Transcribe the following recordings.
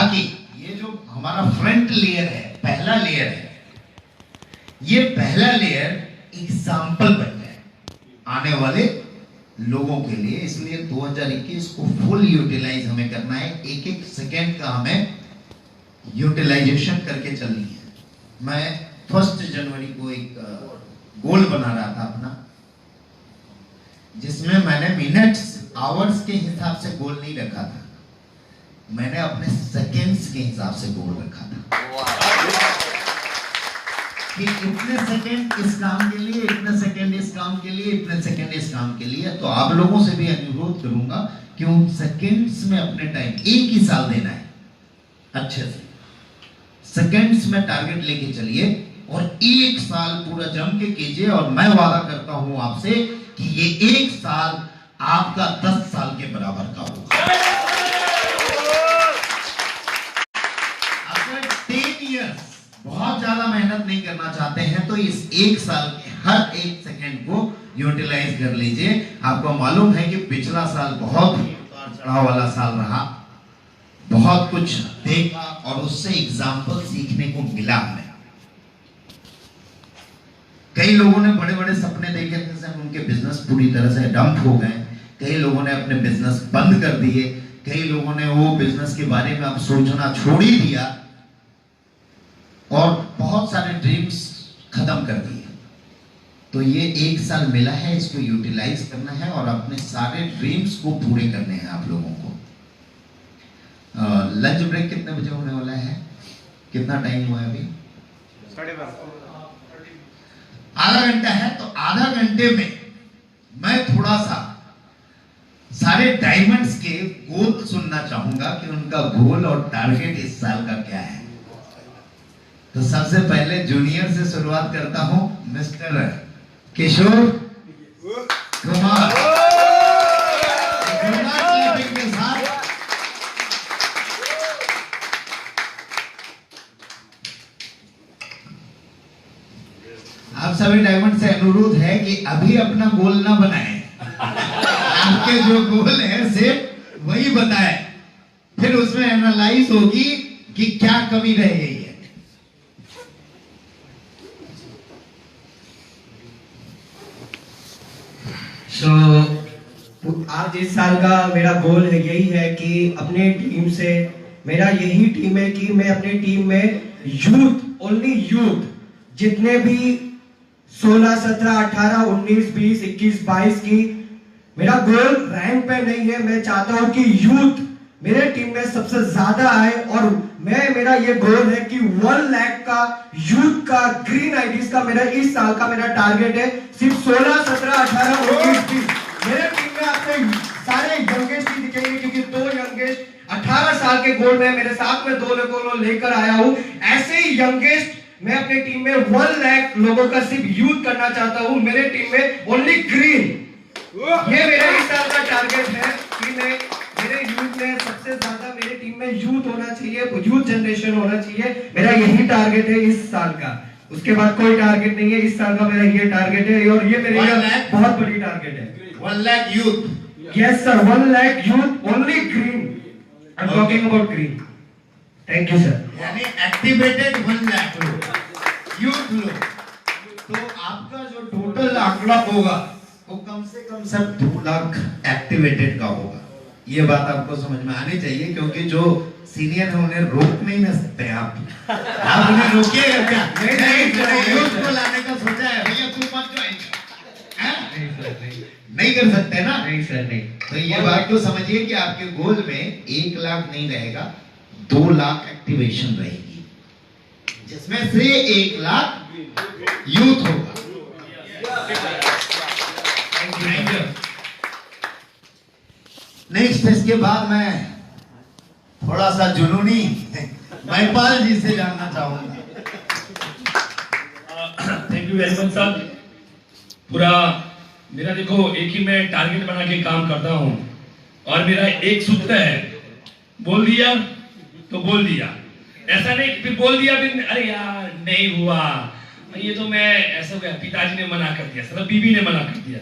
ताकि ये जो हमारा फ्रंट लेयर है, पहला लेयर है, ये पहला लेयर एग्जाम्पल बन जाए आने वाले लोगों के लिए। इसलिए 2021 को फुल यूटिलाइज हमें करना है, एक एक सेकेंड का हमें यूटिलाइजेशन करके चलनी है। मैं 1 जनवरी को एक गोल बना रहा था अपना, जिसमें मैंने मिनट्स आवर्स के हिसाब से गोल नहीं रखा था, मैंने अपने सेकेंड्स के हिसाब से गोल रखा था कि इतने सेकेंड इस काम के लिए, इतने सेकेंड इस काम के लिए, इतने सेकेंड इस काम के लिए। तो आप लोगों से भी अनुरोध करूंगा कि उन सेकेंड्स में अपने टाइम, एक ही साल देना है, अच्छे से सेकेंड्स में टारगेट लेके चलिए और एक साल पूरा जम के कीजिए। और मैं वादा करता हूं आपसे कि ये एक साल आपका 10 साल के बराबर का होगा। अगर 10 इयर्स बहुत ज्यादा मेहनत नहीं करना चाहते हैं तो इस एक साल के हर एक सेकेंड को यूटिलाइज कर लीजिए। आपको मालूम है कि पिछला साल बहुत ही उतार चढ़ाव वाला साल रहा, बहुत कुछ देखा और उससे एग्जाम्पल सीखने को मिला हमें। कई लोगों ने बड़े बड़े सपने देखे थे, उनके बिजनेस पूरी तरह से डंप हो गए। कई लोगों ने अपने बिजनेस बंद कर दिए, कई लोगों ने वो बिजनेस के बारे में अब सोचना छोड़ ही दिया और बहुत सारे ड्रीम्स खत्म कर दिए। तो ये एक साल मिला है, इसको यूटिलाइज करना है और अपने सारे ड्रीम्स को पूरे करने हैं आप लोगों को। लंच ब्रेक कितने बजे होने वाला है? कितना टाइम हुआ है अभी? 12:30। आधा घंटा है। तो आधा घंटे में मैं थोड़ा सा सारे डायमंड्स के गोल सुनना चाहूंगा कि उनका गोल और टारगेट इस साल का क्या है। तो सबसे पहले जूनियर से शुरुआत करता हूं, मिस्टर किशोर कुमार के साथ। आप सभी डायमंड से अनुरोध है कि अभी अपना गोल ना बनाएं, आपके जो गोल है सिर्फ वही बताएं, फिर उसमें एनालाइज होगी कि क्या कमी रह गई है। आज इस साल का मेरा गोल है, यही है कि अपने टीम से, मेरा यही टीम है कि मैं अपने टीम में यूथ, ओनली यूथ, जितने भी 16, 17, 18, 19, 20, 21, 22 की, मेरा गोल रैंक पे नहीं है। मैं चाहता हूं कि यूथ मेरे टीम में सबसे ज्यादा आए और मेरा ये गोल है कि 1 लाख का यूथ का ग्रीन आईडीज का मेरा इस साल का मेरा टारगेट है। सिर्फ 16, 17, 18, 19, 20 मेरे टीम में आपको सारे यंगेस्ट ही दिखेंगे, क्योंकि 2 यंगेस्ट 18 साल के गोल्ड में मेरे साथ में 2 लोगों को लेकर आया हूं। ऐसे ही यंगेस्ट मैं अपने टीम में 1 लाख लोगों का सिर्फ यूथ करना चाहता हूं मेरे टीम में, ओनली ग्रीन। ये मेरा इस साल का टारगेट है कि मैं मेरे यूथ में सबसे ज्यादा मेरे टीम में यूथ होना चाहिए, यूथ जनरेशन होना चाहिए। मेरा यही टारगेट है इस साल का, उसके बाद कोई टारगेट नहीं है। इस साल का मेरा ये टारगेट है और ये मेरे लिए बहुत बड़ी टारगेट है। 1 lakh youth. Yes sir, 1 lakh youth, only green. I am talking about green. Thank you sir. यानी एक्टिवेटेड 1 लाख लोग, यूथ लोग। तो आपका जो टोटल आंकड़ा होगा वो कम से कम सर 2 लाख एक्टिवेटेड का होगा। ये बात आपको समझ में आनी चाहिए, क्योंकि जो सीनियर है उन्हें रोक नहीं ना सकते आप उन्हें रोकिएगा क्या? नहीं, यूथ को लाने का सोचा है भैया, तू मत ज्वाइन नहीं कर सकते ना? नहीं सर, नहीं। तो ये बात तो समझिए कि आपके गोल में 1 लाख नहीं रहेगा, 2 लाख एक्टिवेशन रहेगी, जिसमें से 1 लाख यूथ होगा। नेक्स्ट, इसके बाद मैं थोड़ा सा जुनूनी महिपाल जी से जानना चाहूंगा। Thank you very much sir. पूरा मेरा देखो एक ही मैं टारगेट बना के काम करता हूँ और मेरा एक सूत्र है, बोल दिया तो बोल दिया। ऐसा नहीं फिर बोल दिया फिर अरे यार नहीं हुआ, ये तो मैं ऐसा हो गया, पिताजी ने मना कर दिया, सर बीबी ने मना कर दिया,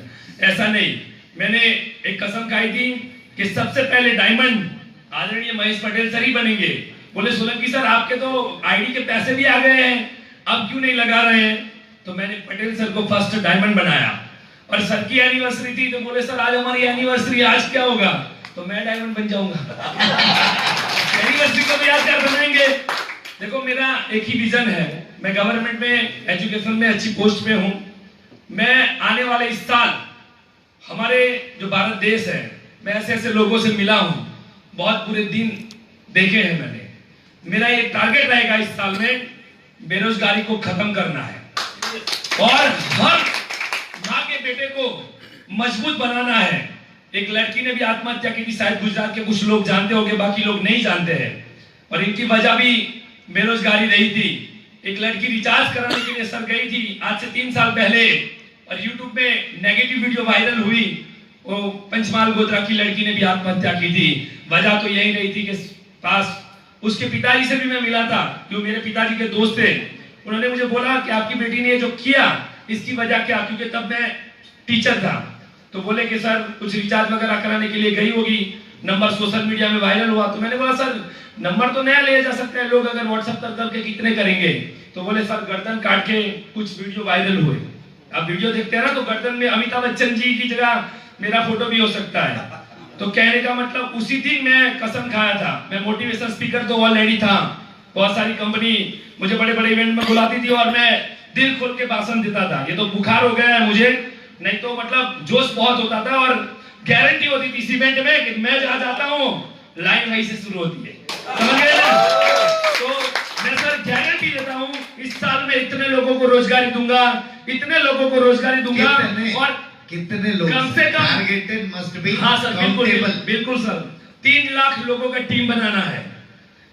ऐसा नहीं। मैंने एक कसम खाई थी कि सबसे पहले डायमंड आदरणीय महेश पटेल सर ही बनेंगे, बोले सोलंकी सर आपके तो आईडी के पैसे भी आ गए हैं, अब क्यों नहीं लगा रहे हैं? तो मैंने पटेल सर को फर्स्ट डायमंड बनाया और सर की एनिवर्सरी थी, तो बोले सर आज हमारी एनिवर्सरी, आज क्या होगा? तो मैं डायमंड बन जाऊंगा। एनिवर्सरी को भी यादगार बनाएंगे। देखो मेरा एक ही विजन है, मैं गवर्नमेंट में एजुकेशन में अच्छी पोस्ट पे हूं। मैं आने वाले इस साल हमारे जो भारत देश है, मैं ऐसे ऐसे लोगों से मिला हूं, बहुत बुरे दिन देखे हैं मैंने। मेरा ये टारगेट रहेगा इस साल में बेरोजगारी को खत्म करना है और हर माँ के बेटे को मजबूत बनाना है। एक लड़की ने भी आत्महत्या की थी, शायद गुजरात के कुछ लोग जानते होंगे, बाकी लोग नहीं जानते हैं, और इनकी वजह भी बेरोजगारी रही थी। एक लड़की रिचार्ज कराने के लिए सर गई थी आज से 3 साल पहले, और यूट्यूब में नेगेटिव वीडियो वायरल हुई। वो पंचमाल गोत्रा की लड़की ने भी आत्महत्या की थी। वजह तो यही रही थी कि पास उसके पिताजी से भी मैं मिला था, जो मेरे पिताजी के दोस्त थे। उन्होंने मुझे बोला कि आपकी बेटी ने जो किया इसकी वजह क्या, क्योंकि तब मैं टीचर था। तो बोले कि सर कुछ रिचार्ज वगैरह कराने के लिए गई होगी, नंबर सोशल मीडिया में वायरल हुआ। तो मैंने बोला सर नंबर तो नया लिया जा सकता है, लोग अगर व्हाट्सएप करके कितने करेंगे? तो बोले सर गर्दन काट के कुछ वीडियो वायरल हुए। आप वीडियो देखते हैं ना, तो गर्दन में अमिताभ बच्चन जी की जगह मेरा फोटो भी हो सकता है। तो कहने का मतलब उसी दिन मैं कसम खाया था। मैं मोटिवेशनल स्पीकर तो ऑलरेडी था, बहुत सारी कंपनी मुझे बड़े बड़े इवेंट में बुलाती थी और मैं दिल खोल के भाषण देता था। ये तो बुखार हो गया है मुझे, नहीं तो मतलब जोश बहुत होता था और गारंटी होती थी इस इवेंट में कि मैं जहां जाता हूं लाइन वहीं से शुरू होती है, समझ गए ना? तो मैं सर गारंटी देता हूं इस साल में इतने लोगों को रोजगारी दूंगा, इतने लोगों को रोजगारी दूंगा। और कितने लोग कम से कम टारगेटेड मस्ट बी। हाँ सर बिल्कुल सर 3 लाख लोगों का टीम बनाना है,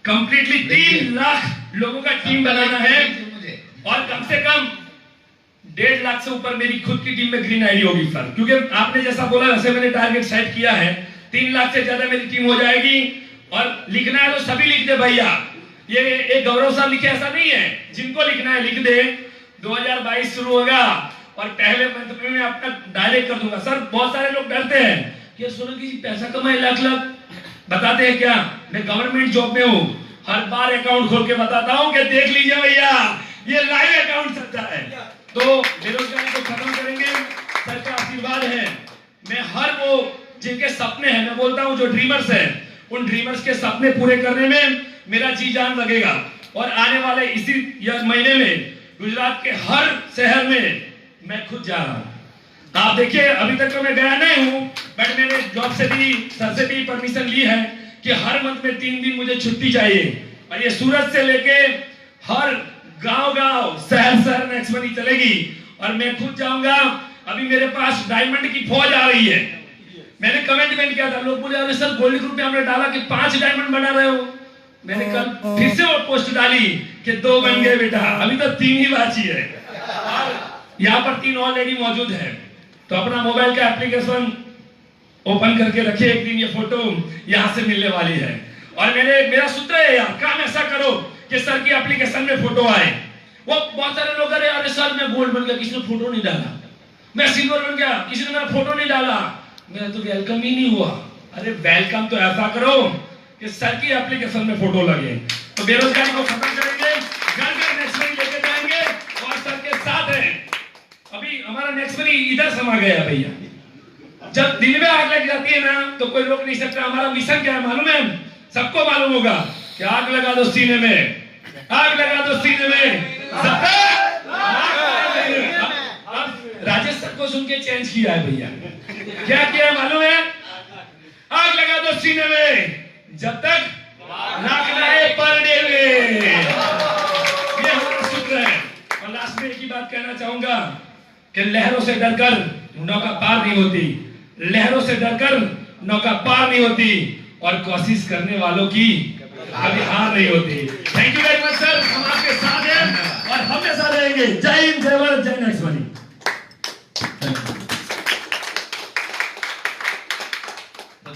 कंप्लीटली 3 लाख लोगों का टीम बनाना है। और कम से कम 1.5 लाख से ऊपर मेरी खुद की टीम में ग्रीन आईडी होगी सर, क्योंकि आपने जैसा बोला वैसे मैंने टारगेट सेट किया है। 3 लाख से ज्यादा मेरी टीम हो जाएगी। और लिखना है तो सभी लिख दे भैया, ये एक गौरव साहब लिखे ऐसा नहीं है, जिनको लिखना है लिख दे। 2022 शुरू होगा और पहले मंथ में मैं अपना डायरेक्ट कर दूंगा। सर बहुत सारे लोग डरते हैं कि सोलंकी जी पैसा कमाए लाख लाख, बताते हैं क्या, मैं गवर्नमेंट जॉब में हूँ, हर बार अकाउंट खोल के बताता हूँ कि देख लीजिए भैया ये लाइव अकाउंट चलता है। तो बेरोजगारी को खत्म करेंगे, सर का आशीर्वाद है। मैं हर वो जिनके सपने हैं, मैं बोलता हूँ जो ड्रीमर्स हैं, उन ड्रीमर्स के सपने पूरे करने में मेरा जी जान लगेगा। और आने वाले इसी महीने में गुजरात के हर शहर में मैं खुद जा रहा हूँ। आप देखिए अभी तक तो मैं गया नहीं हूँ, बट मैंने जॉब से भी सर से भी परमिशन ली है कि हर मंथ में 3 दिन मुझे छुट्टी चाहिए। और ये सूरत से लेके हर गांव शहर नेक्स्ट मनी चलेगी और मैं खुद जाऊंगा। अभी मेरे पास डायमंड की फौज आ रही है। मैंने कमेंट किया था, लोग बोले अरे सर गोल्ड ग्रुप में हमने डाला कि 5 डायमंड बना रहे हो। मैंने कल फिर से वो पोस्ट डाली कि 2 बन गए बेटा, अभी तो 3 ही बाकी है। यहाँ पर 3 ऑलरेडी मौजूद है। तो अपना मोबाइल का एप्लीकेशन ओपन करके रखिए, एक दिन ये फोटो यहाँ से मिलने वाली है। और मेरा सूत्र है यार, काम ऐसा करो कि सर की एप्लीकेशन में फोटो आए। वो बहुत सारे लोग अरे सर मैं गोल्ड बन गया, किसी ने फोटो नहीं डाला, मैं सिल्वर बन गया, किसी ने मेरा फोटो नहीं डाला, मेरा तो वेलकम ही नहीं हुआ। अरे वेलकम तो ऐसा करो कि सर की एप्लीकेशन में फोटो लगे। तो बेरोजगारी को खत्म करेंगे, घर के नेक्स्ट मनी लेके जाएंगे और सर के साथ है। अभी हमारा नेक्स्ट मनी इधर समा गया भैया। जब दिल में आग लग जाती है ना तो कोई रोक नहीं सकता। हमारा मिशन क्या है मालूम है? सबको मालूम होगा कि आग लगा दो सीने में, आग लगा दो सीने में। राजेश सर को सुन के चेंज किया है भैया। क्या किया है मालूम है? आग लगा दो सीने में जब तक नाक लाए परने में। ये हमारा सूत्र है। और लास्ट में एक ही बात कहना चाहूंगा कि लहरों से डरकर नौका पार नहीं होती, लहरों से डरकर नौका पार नहीं होती और कोशिश करने वालों की कभी हार नहीं होती। Thank you very much sir, हम आपके साथ हैं और हमेशा रहेंगे। जय हिंद, जय भारत, जय नेक्स्ट मनी।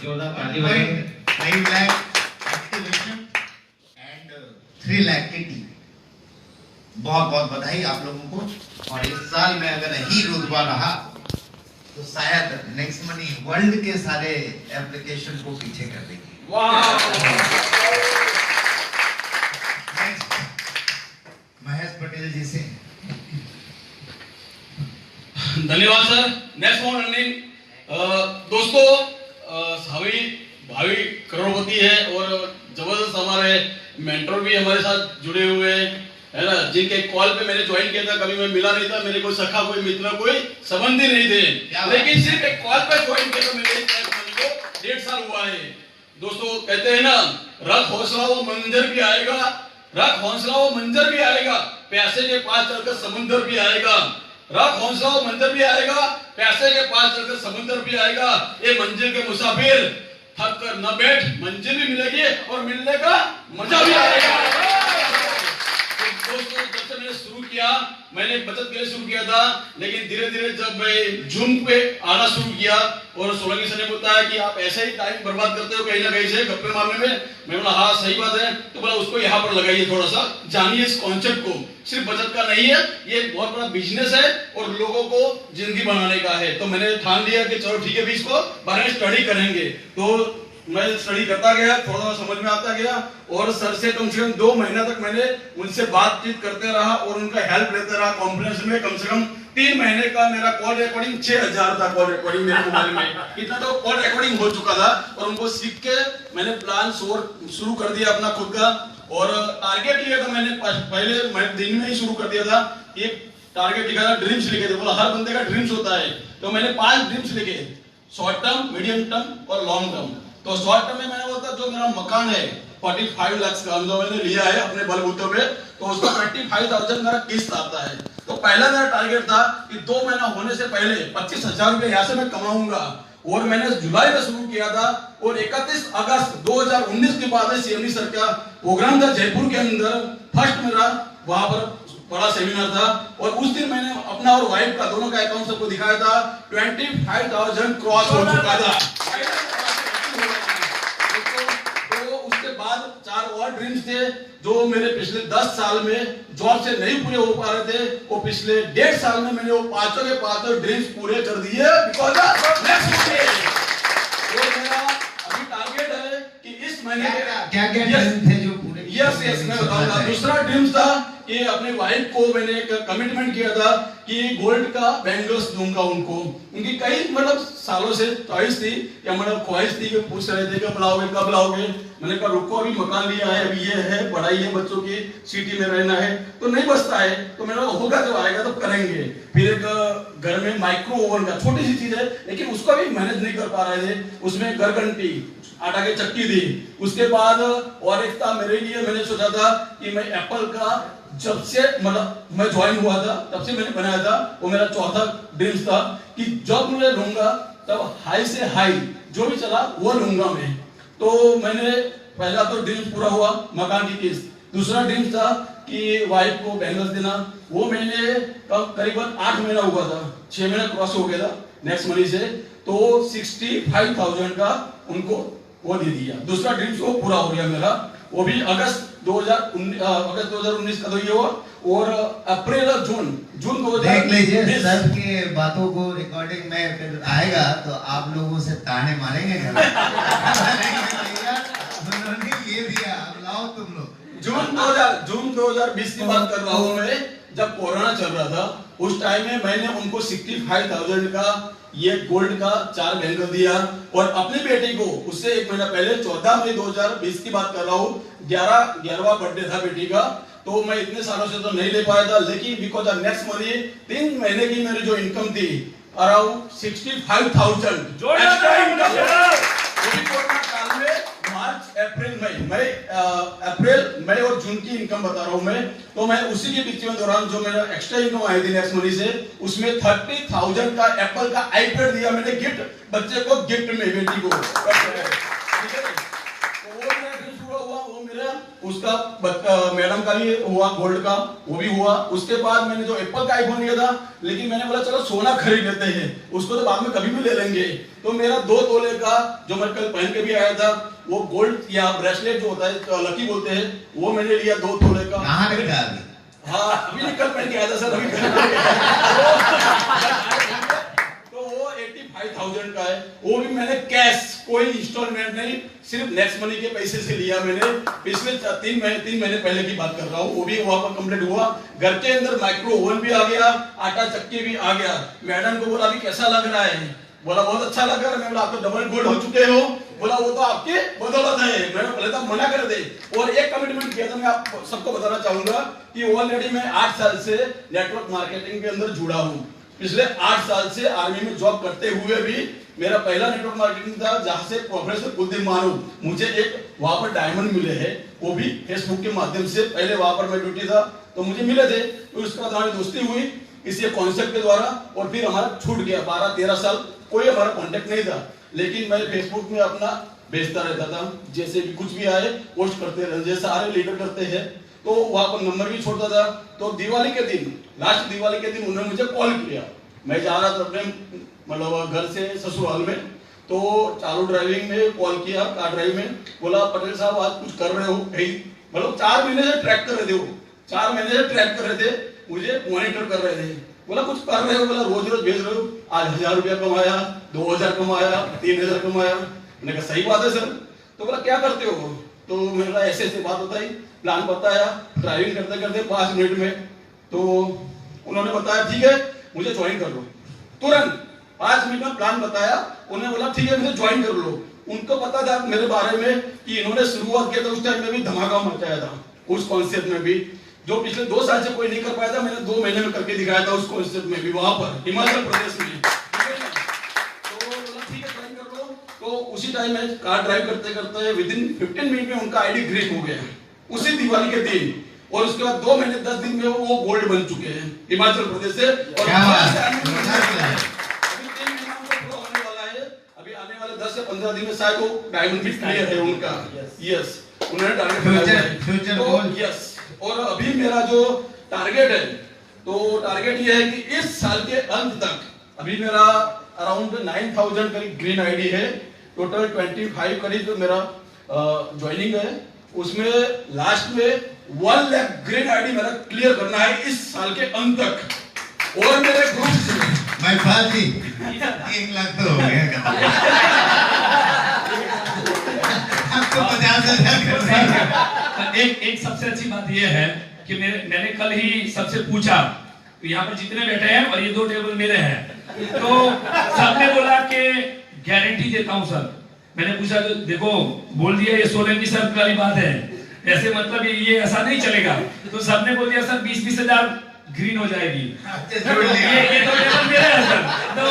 जोरदार ताली बजाइए। 5 लाख एक्टिवेशन एंड 3 लाख की टीम। बहुत बहुत बधाई आप लोगों को। और इस साल में अगर ही रुतबा रहा तो शायद नेक्स्ट मनी वर्ल्ड के सारे एप्लीकेशन को पीछे कर देगी। धन्यवाद सर। नेक्स्ट वन रनिंग दोस्तों, भावी करोड़पति है और जबरदस्त हमारे मेंटर भी हमारे साथ जुड़े हुए हैं, है ना, जिनके कॉल पे मैंने ज्वाइन किया था, कभी मैं मिला नहीं था, मेरे कोई सखा, कोई मित्र, कोई संबंधी नहीं थे, लेकिन सिर्फ एक कॉल पे ज्वाइन किया था मेरे को 1.5 साल हुआ है। दोस्तों कहते हैं ना, रख हौसला वो मंजर भी आएगा, रख हौसला वो मंजर भी आएगा, प्यासे के पास चलकर समुंदर भी आएगा, रख हौसला वो मंजर भी आएगा, प्यासे के पास चलकर समुंदर भी आएगा। ये मंजिल के मुसाफिर, थक कर न बैठ, मंजिल भी मिलेगी और मिलने का मजा भी आएगा। दोस्तों जब से मैंने शुरू किया, मैंने बचत के लिए शुरू किया था, लेकिन धीरे धीरे जब मैं जूम पे आना शुरू किया और सोलंकी सर ने बताया कि आप ऐसे ही टाइम बर्बाद करते हो कहीं ना कहीं से गप्पे मारने में, मैं बोला हाँ सही बात है, तो बोला उसको यहाँ पर लगाइए, थोड़ा सा जानिए इस कॉन्सेप्ट को, सिर्फ बचत का नहीं है, ये एक बहुत बड़ा बिजनेस है और लोगों को जिंदगी बनाने का है। तो मैंने ठान लिया कि चलो ठीक है भी इसको बारे में स्टडी करेंगे। तो मैं स्टडी करता गया, थोड़ा समझ में आता गया और सर से कम 2 महीना तक मैंने उनसे बातचीत करते रहा और उनका हेल्प लेते रहा। कॉन्फ्रेंस में कम से कम 3 महीने का मेरा कॉल रिकॉर्डिंग 6000 था, कॉल रिकॉर्डिंग मेरे मोबाइल में इतना तो कॉल रिकॉर्डिंग हो चुका था और उनको सीख के मैंने प्लान शुरू कर दिया अपना खुद का। और टारगेट लिया था मैंने पहले, मैं दिन में ही शुरू कर दिया था, एक टारगेट लिखा था, ड्रीम्स लिखे थे, बोला हर बंदे का ड्रीम्स होता है, तो मैंने 5 ड्रीम्स लिखे, शॉर्ट टर्म, मीडियम टर्म और लॉन्ग टर्म। तो शॉर्ट टर्म में मैंने बोलता जो मेरा मकान है 45 लाख का जो मैंने लिया है अपने बलबूते पे, तो उसका 25,000 मेरा किस्त आता है। तो पहला मेरा टारगेट था कि 2 महीना होने से पहले 25,000 रुपए यहाँ से मैं कमाऊंगा, और मैंने जुलाई में शुरू किया था और 31 अगस्त 2019 के बाद सीएमडी सर का प्रोग्राम था जयपुर के अंदर, फर्स्ट मेरा वहां पर बड़ा सेमिनार था और उस दिन मैंने अपना और वाइफ का दोनों का अकाउंट सबको दिखाया था, 25,000 क्रॉस हो चुका था। तो उसके बाद 4 और ड्रीम्स थे जो मेरे पिछले 10 साल में जॉब से नहीं पूरे हो पा रहे थे, वो पिछले 1.5 साल में मैंने वो 5 के 5 ड्रीम्स पूरे कर दिए बिकॉज़ नेक्स्ट डे। वो मेरा अभी टारगेट है कि इस महीने क्या ड्रीम थे जो पूरे? यस मैं बताऊंगा। दूसरा ड्रीम था कि अपने वाइफ को मैंने एक कमिटमेंट किया था कि गोल्ड का बैंगल्स दूंगा उनको। उनकी कई मतलब सालों से चॉइस थी या मतलब ख्वाहिश थी कि पूछ रहे थे कब लाओगे। मैंने कहा रुको, अभी मकान लिया है, अभी ये है, पढ़ाई है, बच्चों की सिटी में रहना है, तो नहीं बचता है, तो मैंने होगा जब आएगा तो करेंगे। फिर एक घर में माइक्रो ओवन का छोटी सी चीज है, लेकिन उसको भी मैनेज नहीं कर पा रहे थे, उसमें गरगंटी आटा की चक्की थी। उसके बाद और एक था मेरे लिए, मैंने सोचा था कि मैं एप्पल का जब से मतलब मैं ज्वाइन हुआ था तब से मैंने बनाया था, वो मेरा चौथा ड्रीम्स था कि जब मैं लूंगा तब हाई से हाई जो भी चला वो लूंगा मैं। तो मैंने पहला तो ड्रीम्स पूरा हुआ, मकान की किस्त। दूसरा ड्रीम्स था कि वाइफ को बैंगल्स देना, वो मैंने करीबन 8 महीना हुआ था, 6 महीना क्रॉस हो गया था नेक्स्ट मनी से, तो 65,000 का उनको वो दे दिया। दूसरा ड्रीम्स वो पूरा हो गया मेरा, वो भी अगस्त 2019 का तो ये हुआ। और अप्रैल और जून 2000 देख लीजिए सर के बातों को रिकॉर्डिंग में फिर आएगा तो आप लोगों से ताने मारेंगे उन्होंने ये दिया, अब लाओ तुम लोग। जून 2020 की बात कर रहा हूँ मैं, जब कोरोना चल रहा था उस टाइम में मैंने उनको 65,000 का ये गोल्ड का 4 बैंगल दिया। और अपनी बेटी को उससे 1 महीना पहले 14 मई 2020 की बात कर रहा हूँ, 11वां बर्थडे था बेटी का, तो मैं इतने सालों से तो नहीं ले पाया था, लेकिन बिकॉज ऑफ नेक्स्ट मनी 3 महीने की मेरी जो इनकम थी अराउंड 65,000 एक्स्ट्रा इनकम, वो भी कोरोना काल में मार्च अप्रैल मई और जून की इनकम बता रहा हूं मैं। तो मैं उसी के बीच में दौरान जो मेरा एक्स्ट्रा इनकम आई थी नेक्स्ट मनी से, उसमें 30,000 का एप्पल का आईपैड दिया मैंने गिफ्ट, बच्चे को गिफ्ट में, बेटी को। उसका मैडम का भी हुआ, गोल्ड का वो भी हुआ। उसके बाद मैंने जो एप्पल का आईफोन लिया था, लेकिन मैंने बोला चलो सोना खरीद लेते हैं, उसको तो बाद में कभी भी ले लेंगे। तो मेरा 2 तोले का जो मैं कल पहन के भी आया था, वो गोल्ड या ब्रेसलेट जो होता है लकी बोलते हैं, वो मैंने लिया 2 तोले का। कहाँ रखा अभी? हाँ अभी कल पहन के आया था सर, अभी तो वो 5000 का है, वो भी मैंने कैश, कोई इंस्टॉलमेंट नहीं, सिर्फ नेक्स्ट मनी के पैसे से लिया मैंने। पिछले 3 महीने पहले की बात कर रहा हूँ। वो भी वहां पर कंप्लीट हुआ। घर के अंदर माइक्रो ओवन भी आ गया, आटा चक्की भी आ गया। मैडम को बोला अभी कैसा लग रहा है? बोला बहुत अच्छा लग रहा है। मैं बोला आप तो डबल गोल्ड हो चुके हो। बोला वो तो आपके बदौलत है। मैंने पहले तो मना कर दे। और एक कमिटमेंट किया था, मैं आप सबको बताना चाहूंगा कि ऑलरेडी मैं 8 साल से नेटवर्क मार्केटिंग के अंदर जुड़ा हूँ। पिछले 8 साल से आर्मी में जॉब करते हुए भी मेरा पहला नेटवर्क मार्केटिंग था, जहां से प्रोफेसर कुलदीप मानू मुझे एक वहां पर डायमंड मिले हैं, वो भी फेसबुक के माध्यम से। पहले वहां पर मैं ड्यूटी था तो मुझे मिले थे, तो उसके बाद हमारी दोस्ती हुई इसी कॉन्सेप्ट के द्वारा, और फिर हमारा छूट गया। 12-13 साल कोई हमारा कांटेक्ट नहीं था, लेकिन मैं फेसबुक में अपना भेजता रहता था। जैसे भी कुछ भी आए पोस्ट करते रहते, जैसे सारे लीडर करते हैं, तो वहां पर नंबर भी छोड़ता था। तो दिवाली के दिन, लास्ट दिवाली के दिन उन्होंने मुझे कॉल किया। मैं जा रहा था अपने मतलब घर से ससुराल में, तो चालू ड्राइविंग में कॉल किया, कार ड्राइव में। बोला पटेल साहब आज कुछ कर रहे हो कहीं? मतलब 4 महीने से ट्रैक कर रहे थे वो, 4 महीने से ट्रैक कर रहे थे, मुझे मॉनिटर कर रहे थे। बोला कुछ कर रहे हो? बोला रोज रोज भेज रहे हो। आज 1000 रुपया कमाया, 2000 कमाया, 3000 कमाया। मैंने कहा सही बात है सर। तो बोला क्या करते हो? तो मेरा ऐसे ऐसे बात बताई, प्लान बताया, ड्राइविंग करते करते 5 मिनट में। तो उन्होंने बताया ठीक है मुझे ज्वाइन कर लो। तुरंत 5 मिनट में प्लान बताया। उन्होंने बोला ठीक है मुझे ज्वाइन कर लो। उनको पता था मेरे बारे में कि इन्होंने शुरुआत किया था, उस टाइम में भी धमाका मचाया था उस कॉन्सेप्ट में भी, जो पिछले 2 साल से कोई नहीं कर पाया था। मैंने 2 महीने में करके दिखाया था उस कॉन्सेप्ट में भी, वहां पर हिमाचल प्रदेश में। तो बोला ठीक है ज्वाइन कर लो। तो उसी टाइम में कार ड्राइव करते करते विदिन 15 मिनट में उनका आईडी ग्रीन हो गया, उसी दिवाली के दिन। और उसके बाद 2 महीने 10 दिन में वो गोल्ड बन चुके हैं हिमाचल प्रदेश से। और क्या बात है। अभी 3 महीना उनको पूरा होने वाला है। अभी आने वाले 10 से 15 दिन में शायद वो डायमंड भी क्लियर है उनका। यस, उन्होंने टारगेट फ्यूचर गोल। यस। और अभी मेरा जो टारगेट है, तो टारगेट ये है कि इस साल के अंत तक, अभी मेरा अराउंड 9000 करीब ग्रीन आईडी है, टोटल 25 करीब मेरा ज्वाइनिंग है। उसमें लास्ट में 1 लाख ग्रीन आईडी मेरा क्लियर करना है इस साल के अंत तक। और मेरे ग्रुप से भाई फाजी 1 लाख तो हो गया। आपको 50,000 कर रहे हैं। एक सबसे अच्छी बात यह है कि मैंने कल ही सबसे पूछा, तो यहाँ पर जितने बैठे हैं और ये 2 टेबल मेरे हैं, तो सबने बोला कि गारंटी देता हूँ सर। मैंने पूछा तो देखो बोल दिया ये सोलंकी सर वाली बात है, ऐसे मतलब ये ऐसा नहीं चलेगा। तो सबने बोल दिया सर 20-20 हजार ग्रीन हो जाएगी। ये तो टेबल मेरे है सर, तो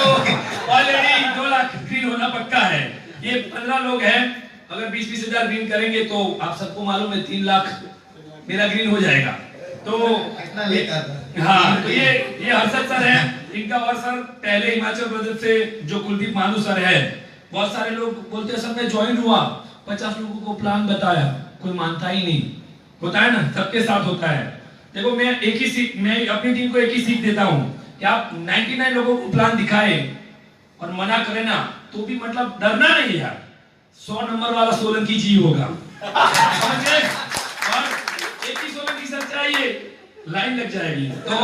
ऑलरेडी 2 लाख ग्रीन होना पक्का है। ये 15 लोग हैं, अगर 20-20 हजार ग्रीन करेंगे तो आप सबको मालूम है 3 लाख मेरा ग्रीन हो जाएगा। तो कितना लेकर? हाँ, तो ये हर्षद सर है इनका। और सर पहले हिमाचल प्रदेश से जो कुलदीप मानू सर है, बहुत सारे लोग बोलते हैं सर मैं ज्वाइन हुआ, 50 लोगों को प्लान बताया, कोई मानता ही नहीं। होता है ना, सबके साथ होता है। देखो मैं एक ही सीख, मैं अपनी टीम को एक ही सीख देता हूँ कि आप 99 लोगों को प्लान दिखाए और मना करें ना, तो भी मतलब डरना नहीं यार, 100 नंबर वाला सोलंकी जी होगा। समझे? और एक ही सोलंकी सर चाहिए, लाइन लग जाएगी। तो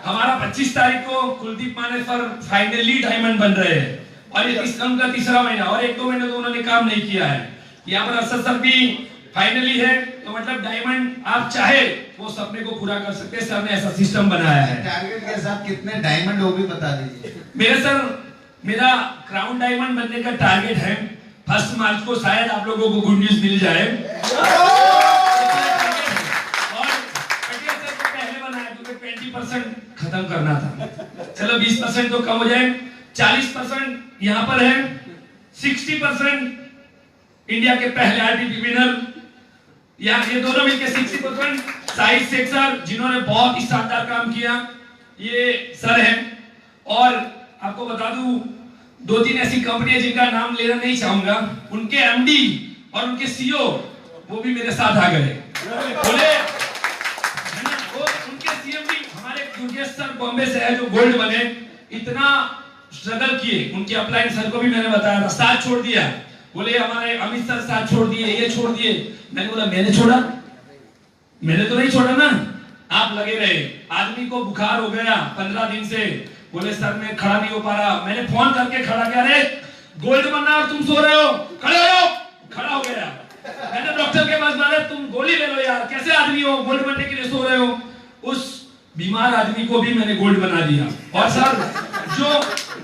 हमारा 25 तारीख को कुलदीप माने सर फाइनली डायमंड बन रहे हैं, और ये उनका 3रा महीना, और 1-2 महीने तो उन्होंने काम नहीं किया है। यहाँ पर अरशद सर भी फाइनली है, तो मतलब डायमंड आप चाहे वो सपने को पूरा कर सकते हैं। सर ने ऐसा सिस्टम बनाया है। टारगेट के साथ कितने डायमंड वो भी बता दीजिए। मेरा क्राउन डायमंड बनने का टारगेट है 1 मार्च को, शायद आप लोगों को गुड न्यूज मिल जाए। और पटेल सर को पहले बनाया क्योंकि 20% खत्म करना था। चलो 20% तो कम हो जाए, 40% यहाँ पर है, 60% इंडिया के पहले आरटीपी विनर, या ये दोनों मिलकर 60%। साहिद शेख सर जिन्होंने बहुत ही शानदार काम किया, ये सर हैं। और आपको बता दूं 2-3 ऐसी कंपनियां जिनका नाम लेना नहीं चाहूंगा, उनके एमडी और उनके सीईओ वो भी मेरे साथ आ गए। बोले है ना, वो उनके सीएम भी हमारे दुर्गेश सर बॉम्बे से है जो गोल्ड बने, इतना स्ट्रगल किए। उनके अपलाइन सर को भी मैंने बताया था, साथ छोड़ दिया। बोले हमारे अमित सर साथ छोड़ दिए, ये छोड़ दिए। मैंने बोला मैंने छोड़ा? मैंने तो नहीं छोड़ा ना, आप लगे रहे। आदमी को बुखार हो गया 15 दिन से, बोले सर मैं खड़ा नहीं हो पा रहा। मैंने फोन करके खड़ा किया, अरे गोल्ड बनना और तुम सो रहे हो, खड़े हो जाओ। खड़ा हो गया। मैंने डॉक्टर के पास बोला तुम गोली ले लो यार, कैसे आदमी हो, गोल्ड बनने के लिए सो रहे हो। उस बीमार आदमी को भी मैंने गोल्ड बना दिया। और सर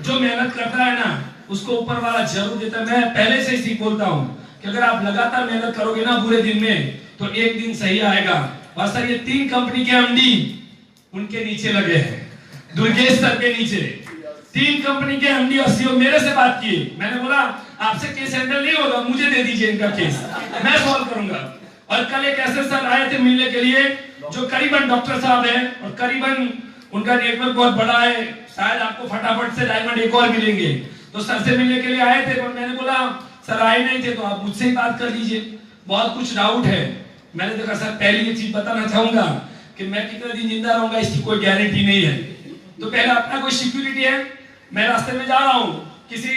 जो मेहनत करता है ना उसको ऊपर वाला जरूर देता है। मैं पहले से ही बोलता हूँ कि अगर आप लगातार मेहनत करोगे ना बुरे दिन में तो एक दिन सही आएगा। और सर ये 3 कंपनी के एमडी उनके नीचे लगे हैं, दुर्गेश सर के नीचे 3 कंपनी के एमडी और सीईओ मेरे से बात किए। मैंने बोला आपसे केस हैंडल नहीं होगा, मुझे दे दीजिए इनका केस, मैं सॉल्व करूंगा। और कल एक ऐसे सर आए थे मिलने के लिए जो करीबन डॉक्टर साहब हैं और करीबन उनका नेटवर्क बहुत बड़ा है, शायद आपको फटाफट से डायमंड एक और मिलेंगे। तो सर से मिलने के लिए आए थे, पर मैंने बोला सर आए नहीं थे तो आप मुझसे ही बात कर लीजिए, बहुत कुछ डाउट है। मैंने देखा सर पहली ये चीज बताना चाहूंगा कि मैं कितने दिन जिंदा रहूंगा इसकी कोई गारंटी नहीं है। तो पहले अपना कोई सिक्योरिटी है, मैं रास्ते में जा रहा हूँ, किसी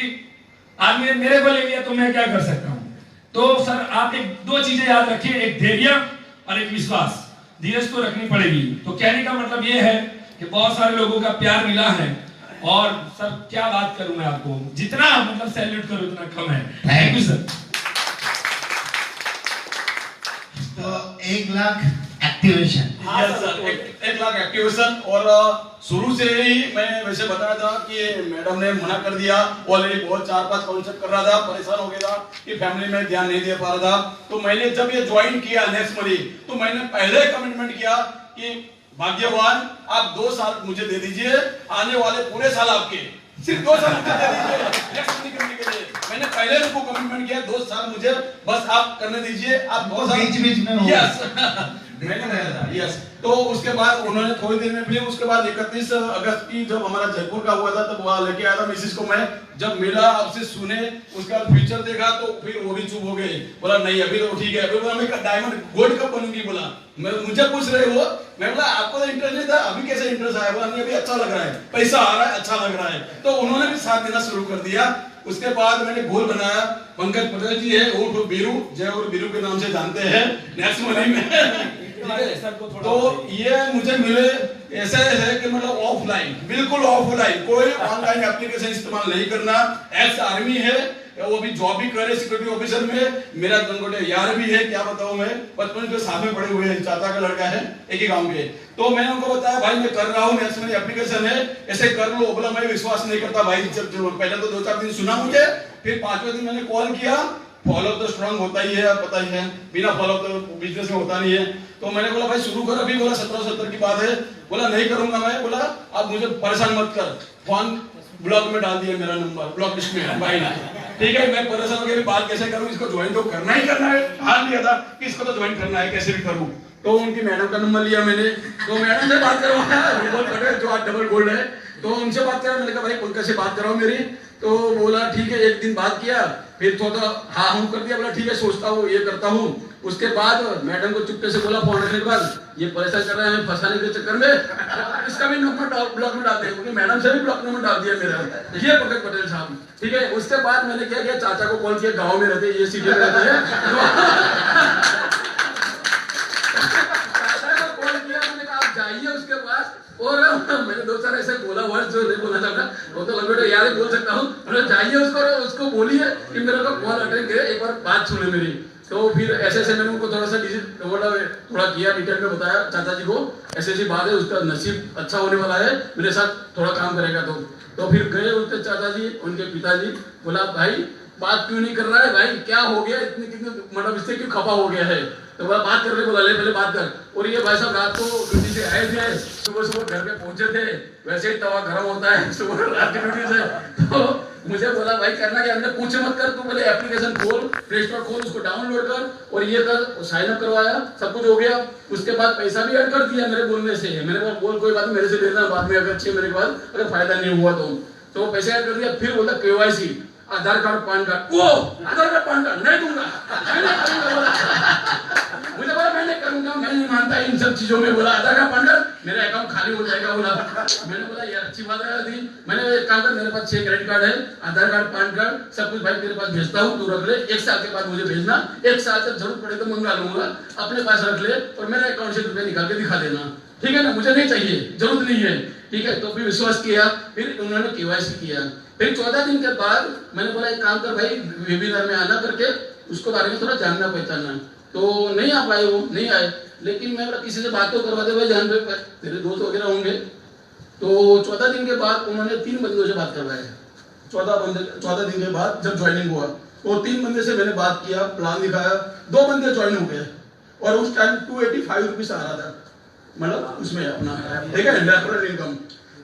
आदमी ने मेरे को ले लिया तो मैं क्या कर सकता हूँ। तो सर आप 2 चीजें याद रखिए, एक धैर्य और एक विश्वास। धीरज तो रखनी पड़ेगी। तो कहने का मतलब ये है कि बहुत सारे लोगों का प्यार मिला है और सर क्या बात करूं मैं आपको, जितना मतलब सैल्यूट करूं उतना कम है। Thank you sir. तो 1 लाख एक्टिवेशन। हाँ सर, 1 लाख एक्टिवेशन। और शुरू से ही मैं वैसे बताया था कि मैडम ने मना कर दिया, ऑलरेडी बहुत 4-5 कॉन्सेप्ट कर रहा था, परेशान हो गया था कि फैमिली में ध्यान नहीं दे पा रहा था। तो मैंने जब ये ज्वाइन किया नेक्स्ट मनी, तो मैंने पहले कमिटमेंट किया कि भाग्यवान आप 2 साल मुझे दे दीजिए, आने वाले पूरे साल आपके, सिर्फ 2 साल मुझे दे दीजिए नेक्स्ट मनी करने के लिए। मैंने पहले उनको कमिटमेंट किया 2 साल मुझे बस आप करने दीजिए, आप 2 साल बीच में यस मैंने कहा था यस। तो उसके बाद उन्होंने थोड़ी देर में, फिर उसके बाद 31 अगस्त की जब हमारा जयपुर का हुआ था तब वहां लेके आया था मिसिस को। मैं जब मिला आपसे सुने, उसका फ्यूचर देखा तो फिर वो भी चुप हो गए। बोला नहीं अभी तो ठीक है। अभी बोला मैं डायमंड गोल्ड कब बनूंगी, बोला मैं मुझे पूछ रहे हो। मैं बोला आपको तो इंटरेस्ट नहीं था, अभी कैसे इंटरेस्ट आया? बोला नहीं अभी अच्छा लग रहा है, पैसा आ रहा है, अच्छा लग रहा है। तो उन्होंने भी साथ देना शुरू कर दिया। उसके बाद मैंने गोल बनाया, पंकज पटेल जी है उर्फ बीरू, जय और बीरू के नाम से जानते हैं नेक्स्ट मनी में। तो ये मुझे मिले ऐसे है कि मतलब ऑफलाइन, बिल्कुल ऑफलाइन, कोई ऑनलाइन एप्लीकेशन इस्तेमाल नहीं करना। एक्स आर्मी है, वो भी जॉब भी करे सिक्योरिटी ऑफिसर में, मेरा गंगोटे यार भी है, क्या बताऊं मैं, बचपन के साथ में पढ़े हुए हैं, चाचा का लड़का है एक ही गांव के। तो मैंने उनको बताया भाई मैं कर रहा हूँ, नेक्स्ट मनी एप्लीकेशन है, ऐसे कर लो। बोला मैं विश्वास नहीं करता भाई, जब पहले तो 2-4 दिन सुना मुझे, फिर 5वें दिन मैंने कॉल किया। फॉलो तो स्ट्रांग होता ही है, पता ही है, बिना फॉलो तो बिजनेस में होता नहीं है। तो मैंने बोला भाई शुरू करो अभी। बोला 1770 की बात है। बोला नहीं करूंगा मैं। बोला आप मुझे परेशान मत कर। फोन ब्लॉक में डाल दिया, मेरा नंबर ब्लॉक लिस्ट में है भाई ना। ठीक है, मैं परेशान हो गया बात कैसे करूं, इसको ज्वाइन तो करना ही करना है, हार लिया था कि इसको तो ज्वाइन करना है, कैसे भी करूं। तो उनकी मैडम का नंबर लिया मैंने, तो मैडम से बात करवाया, जो आज डबल गोल्ड है। तो उनसे बात करा, मैंने कहा भाई पंकज से बात कराओ मेरी। तो बोला ठीक है, एक दिन बात किया, फिर थोड़ा हाँ हूं कर दिया। बोला ठीक है सोचता हूँ, ये करता हूँ। उसके बाद मैडम को चुपके से बोला फोन रखने के बाद, ये परेशान कर रहा है फंसाने के चक्कर में, इसका भी नंबर ब्लॉक में डाल दिया, क्योंकि मैडम से भी ब्लॉक नंबर डाल दिया मेरा, ये पंकज पटेल साहब। ठीक है, उसके बाद मैंने क्या किया, चाचा को कॉल किया, गाँव में रहते, ये सिटी में रहते हैं, चाचा को कॉल किया, मैंने कहा आप जाइए उसके पास। और मैंने 2 साल ऐसे बोला वर्ड जो नहीं बोला था, वो तो लंबे याद ही बोल सकता हूँ। मैंने जाइए उसको बोलिए कि मेरे को कॉल अटेंड करे, एक बार बात सुने मेरी। तो फिर ऐसे मैंने उनको थोड़ा सा थोड़ा किया, डिटेल में बताया चाचा जी को ऐसे ऐसी बात है, उसका नसीब अच्छा होने वाला है, मेरे साथ थोड़ा काम करेगा। तो फिर गए उनके चाचा जी, उनके पिताजी। बोला भाई बात क्यों नहीं कर रहा है भाई, क्या हो गया, इतनी मतलब इससे क्यों खपा हो गया है? तो बोला बात कर ले। बोला ले पहले बात कर। और ये भाई साहब रात को ड्यूटी से आए थे, सुबह घर पे पहुंचे थे, वैसे ही तवा गर्म होता है सुबह रात की ड्यूटी से। तो मुझे बोला भाई करना क्या? हमने पूछे मत कर, तू बोले एप्लीकेशन खोल, प्ले स्टोर खोल, उसको डाउनलोड कर और ये कर। साइन अप करवाया, सब कुछ हो गया। उसके बाद पैसा भी ऐड कर दिया मेरे बोलने से। मैंने बोला बोल कोई बात नहीं, मेरे से लेना बाद में, अगर अच्छी मेरे बाद अगर फायदा नहीं हुआ तो पैसे ऐड कर दिया। फिर बोला केवाईसी, आधार कार्ड पान कार्ड। वो आधार कार्ड पान कार्ड नहीं दूंगा, मुझे बोला मैं नहीं करूंगा, मैं नहीं मानता इन सब चीजों में। बोला आधार कार्ड पान कार्ड मेरा अकाउंट खाली हो जाएगा। बोला मैंने बोला यार अच्छी बात है, मैंने एक काम कर, मेरे पास 6 क्रेडिट कार्ड है, आधार कार्ड पान कार्ड सब कुछ भाई तेरे पास भेजता हूँ, तू रख ले, 1 साल के बाद मुझे भेजना, 1 साल तक जरूरत पड़े तो मंगा लूंगा, अपने पास रख ले और मेरे अकाउंट से रुपए निकाल के दिखा देना, ठीक है ना? मुझे नहीं चाहिए, जरूरत नहीं है। ठीक है, तो फिर विश्वास किया, फिर उन्होंने केवाईसी किया। फिर 14 दिन के बाद मैंने बोला एक काम कर भाई, वेबिनार में आना करके उसको बारे में थोड़ा जानना पहचानना। तो नहीं आ पाए, वो नहीं आए, लेकिन मैं बोला किसी से बात तो करवा दे भाई, जान पे तेरे दोस्त वगैरह होंगे। तो 14 दिन के बाद उन्होंने 3 बंदों से बात करवाया। 14 दिन के बाद जब ज्वाइनिंग हुआ तो 3 बंदे से मैंने बात किया, प्लान दिखाया, 2 बंदे ज्वाइन हो गए और उस टाइम 285 रुपीज आ रहा था, मतलब उसमें अपना, ठीक है, रेफरल इनकम।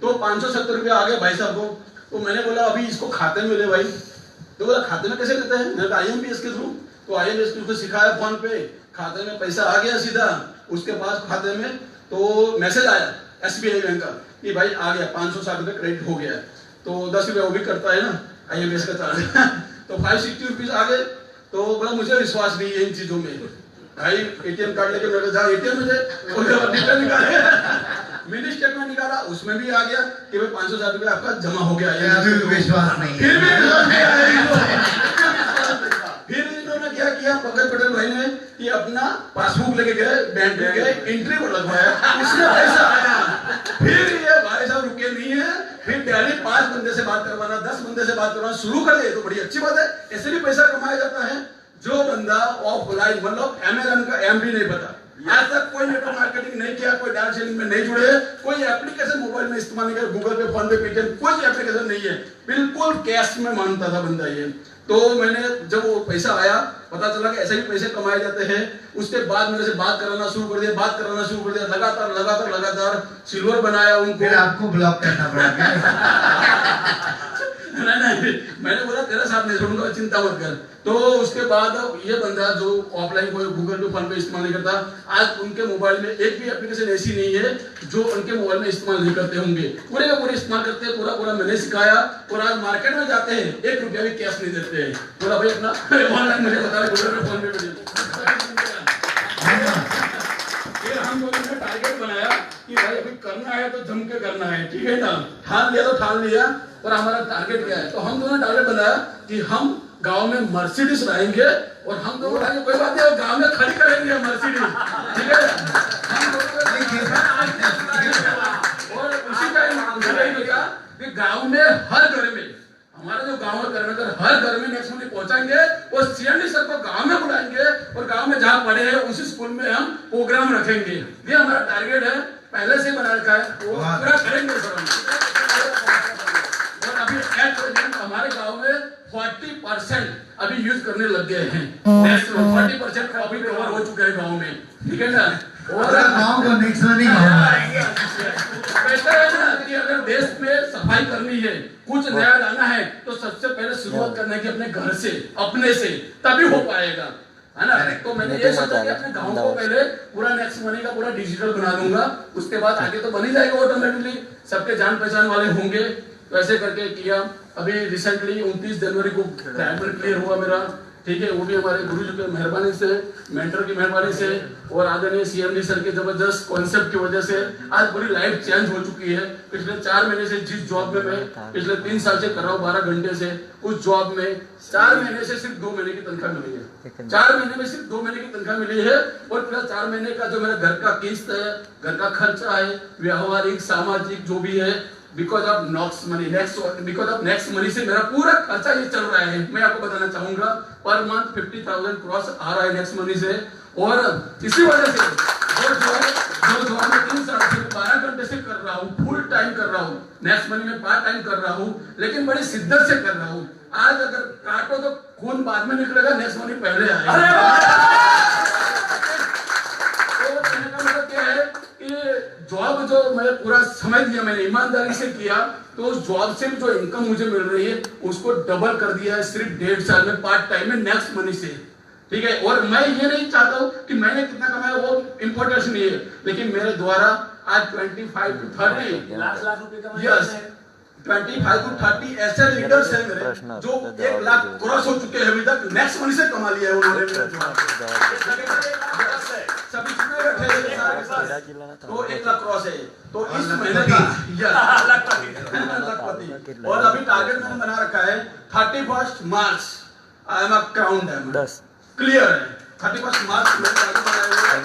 तो 570 रुपया आ गया भाई साहब को। तो मैंने बोला अभी इसको खाते में ले भाई। तो बोला खाते में कैसे देते हैं? मैंने कहा IMPS के थ्रू। तो IMPS के थ्रू सिखाया, फोन पे खाते में पैसा आ गया सीधा उसके पास खाते में। तो मैसेज आया SBI बैंक का कि भाई आ गया 560 रुपये क्रेडिट हो गया। तो 10 रुपया वो भी करता है ना IMPS का चार्ज तो 560 रुपीज आ गए। तो बोला मुझे विश्वास नहीं है इन चीजों में भाई। ATM कार्ड लेके मेरे जा ATM में मिनी स्टेटमेंट निकाला, उसमें भी आ गया कि भाई 560 रुपया आपका जमा हो गया है। अभी भी विश्वास नहीं फिर भी है। फिर इन्होंने क्या किया, पंकज पटेल भाई ने कि अपना पासबुक लेके गए, बैंक में गए, एंट्री पर लगवाया, उसमें पैसा आया। फिर ये भाई साहब रुके नहीं है, फिर डेली 5 बंदे से बात करवाना, 10 बंदे से बात करवाना शुरू कर दे। तो बड़ी अच्छी बात है, ऐसे भी पैसा कमाया जाता है। जो बंदा ऑफलाइन, मतलब MLM का M भी नहीं पता, आज तक कोई नेटवर्क मार्केटिंग नहीं किया, कोई डायरेक्ट सेलिंग में नहीं जुड़े, कोई एप्लीकेशन मोबाइल में इस्तेमाल नहीं किया, गूगल पे, फोन पे, पेटीएम, कोई एप्लीकेशन नहीं है, बिल्कुल कैश में मानता था बंदा ये। तो मैंने जब वो पैसा आया, पता चला कि ऐसे भी पैसे कमाए जाते हैं। उसके बाद मेरे से बात कराना शुरू कर दिया, लगातार सिल्वर बनाया उनको। फिर आपको ब्लॉक करना पड़ा नहीं, मैंने बोला तेरा साथ नहीं छोड़ूंगा, चिंता मत कर। तो उसके बाद ये बंदा जो ऑफलाइन कोई गूगल पे, फोन पे इस्तेमाल नहीं करता, आज उनके मोबाइल में एक भी एप्लीकेशन ऐसी नहीं है जो उनके मोबाइल में इस्तेमाल नहीं करते होंगे, पूरे का पूरे इस्तेमाल करते हैं। पूरा मैंने सिखाया और आज मार्केट में जाते हैं 1 रुपया भी कैश नहीं देते हैं। बोला भाई अपना ऑनलाइन मुझे बता रहे, गूगल पे, फोन पे फिर हम लोगों ने टारगेट बनाया कि भाई अभी करना है तो जम के करना है, ठीक है ना। ठान लिया तो ठान लिया, और हमारा टारगेट क्या है? तो हम दोनों टारगेट बनाया कि हम गांव में मर्सिडीज लाएंगे और हम दोनों लाएंगे, कोई बात नहीं, गांव में खड़ी करेंगे मर्सिडीज, ठीक है। हम और उसी का कि गांव में हर घर में, हमारा जो गांव है करनागर, हर घर में नेक्स्ट मंथ पहुंचाएंगे और CMD सर को गांव में बुलाएंगे और गांव में जहां पढ़े हैं उसी स्कूल में हम प्रोग्राम रखेंगे। ये हमारा टारगेट है, पहले से बना रखा है, वो पूरा करेंगे सर हम। और अभी हमारे गांव में 40% अभी यूज करने लग गए हैं, 40% अभी कवर हो चुके हैं गांव में, ठीक है ना। और गाँव को नेक्स्ट नहीं होगा। कहते हैं ना कि अगर देश में सफाई करनी है, कुछ नया लाना है, तो सबसे पहले शुरुआत करना है अपने घर से, अपने से, तभी हो पाएगा, है ना। तो मैंने ये सोचा कि अपने गांव को पहले पूरा नेक्स्ट मनी का पूरा डिजिटल बना दूंगा, उसके बाद आगे तो बन ही जाएगा ऑटोमेटिकली, सबके जान पहचान वाले होंगे। वैसे करके किया। अभी रिसेंटली 29 जनवरी को डायमंड क्लियर हुआ मेरा, ठीक है, वो भी हमारे गुरु जी की मेहरबानी से, मेंटर की मेहरबानी से और आदरणीय CMD सर के जबरदस्त कॉन्सेप्ट की वजह से आज पूरी लाइफ चेंज हो चुकी है। पिछले 4 महीने से जिस जॉब में मैं पिछले 3 साल से कर रहा हूँ 12 घंटे से, उस जॉब में 4 महीने से सिर्फ 2 महीने की तनख्वाह मिली है। 4 महीने में सिर्फ 2 महीने की तनख्वाह मिली है और प्लस 4 महीने का जो मेरा घर का किस्त है, घर का खर्चा है, व्यवहारिक सामाजिक जो भी है, बिकॉज ऑफ नेक्स्ट मनी से मेरा पूरा खर्चा ये चल रहा है। मैं आपको बताना चाहूंगा पर मंथ 50,000 क्रॉस आ रहा है नेक्स्ट मनी से। और इसी वजह से जो मैं 3 साल से 12 घंटे से कर रहा हूँ, फुल टाइम कर रहा हूँ, नेक्स्ट मनी में पार्ट टाइम कर रहा हूँ, लेकिन बड़ी शिद्दत से कर रहा हूँ। आज अगर काटो तो खून बाद में निकलेगा, नेक्स्ट मनी पहले आएगा। जॉब जो मैं पूरा समझ लिया, मैंने ईमानदारी से किया, तो उस जॉब से जो इनकम मुझे मिल रही है उसको डबल कर दिया है सिर्फ 1.5 साल में पार्ट टाइम में नेक्स्ट मनी से, ठीक है। और मैं ये नहीं चाहता हूँ कि मैंने कितना कमाया वो इम्पोर्टेंस नहीं है, लेकिन मेरे द्वारा आज 25 to 30 लाख रुपए कमाए, यस 25 to 30 ऐसे लीडर्स हैं मेरे जो 1 लाख क्रॉस हो चुके हैं अभी तक, नेक्स्ट मनी से कमा लिया है उन्होंने। सभी कितने बैठे हैं तो 1 लाख क्रॉस है। तो इस महीने का लखपति। और अभी टारगेट मैंने बना रखा है 31 March I am a crown diamond, clear है। 31 मार्च मैंने टारगेट बनाया है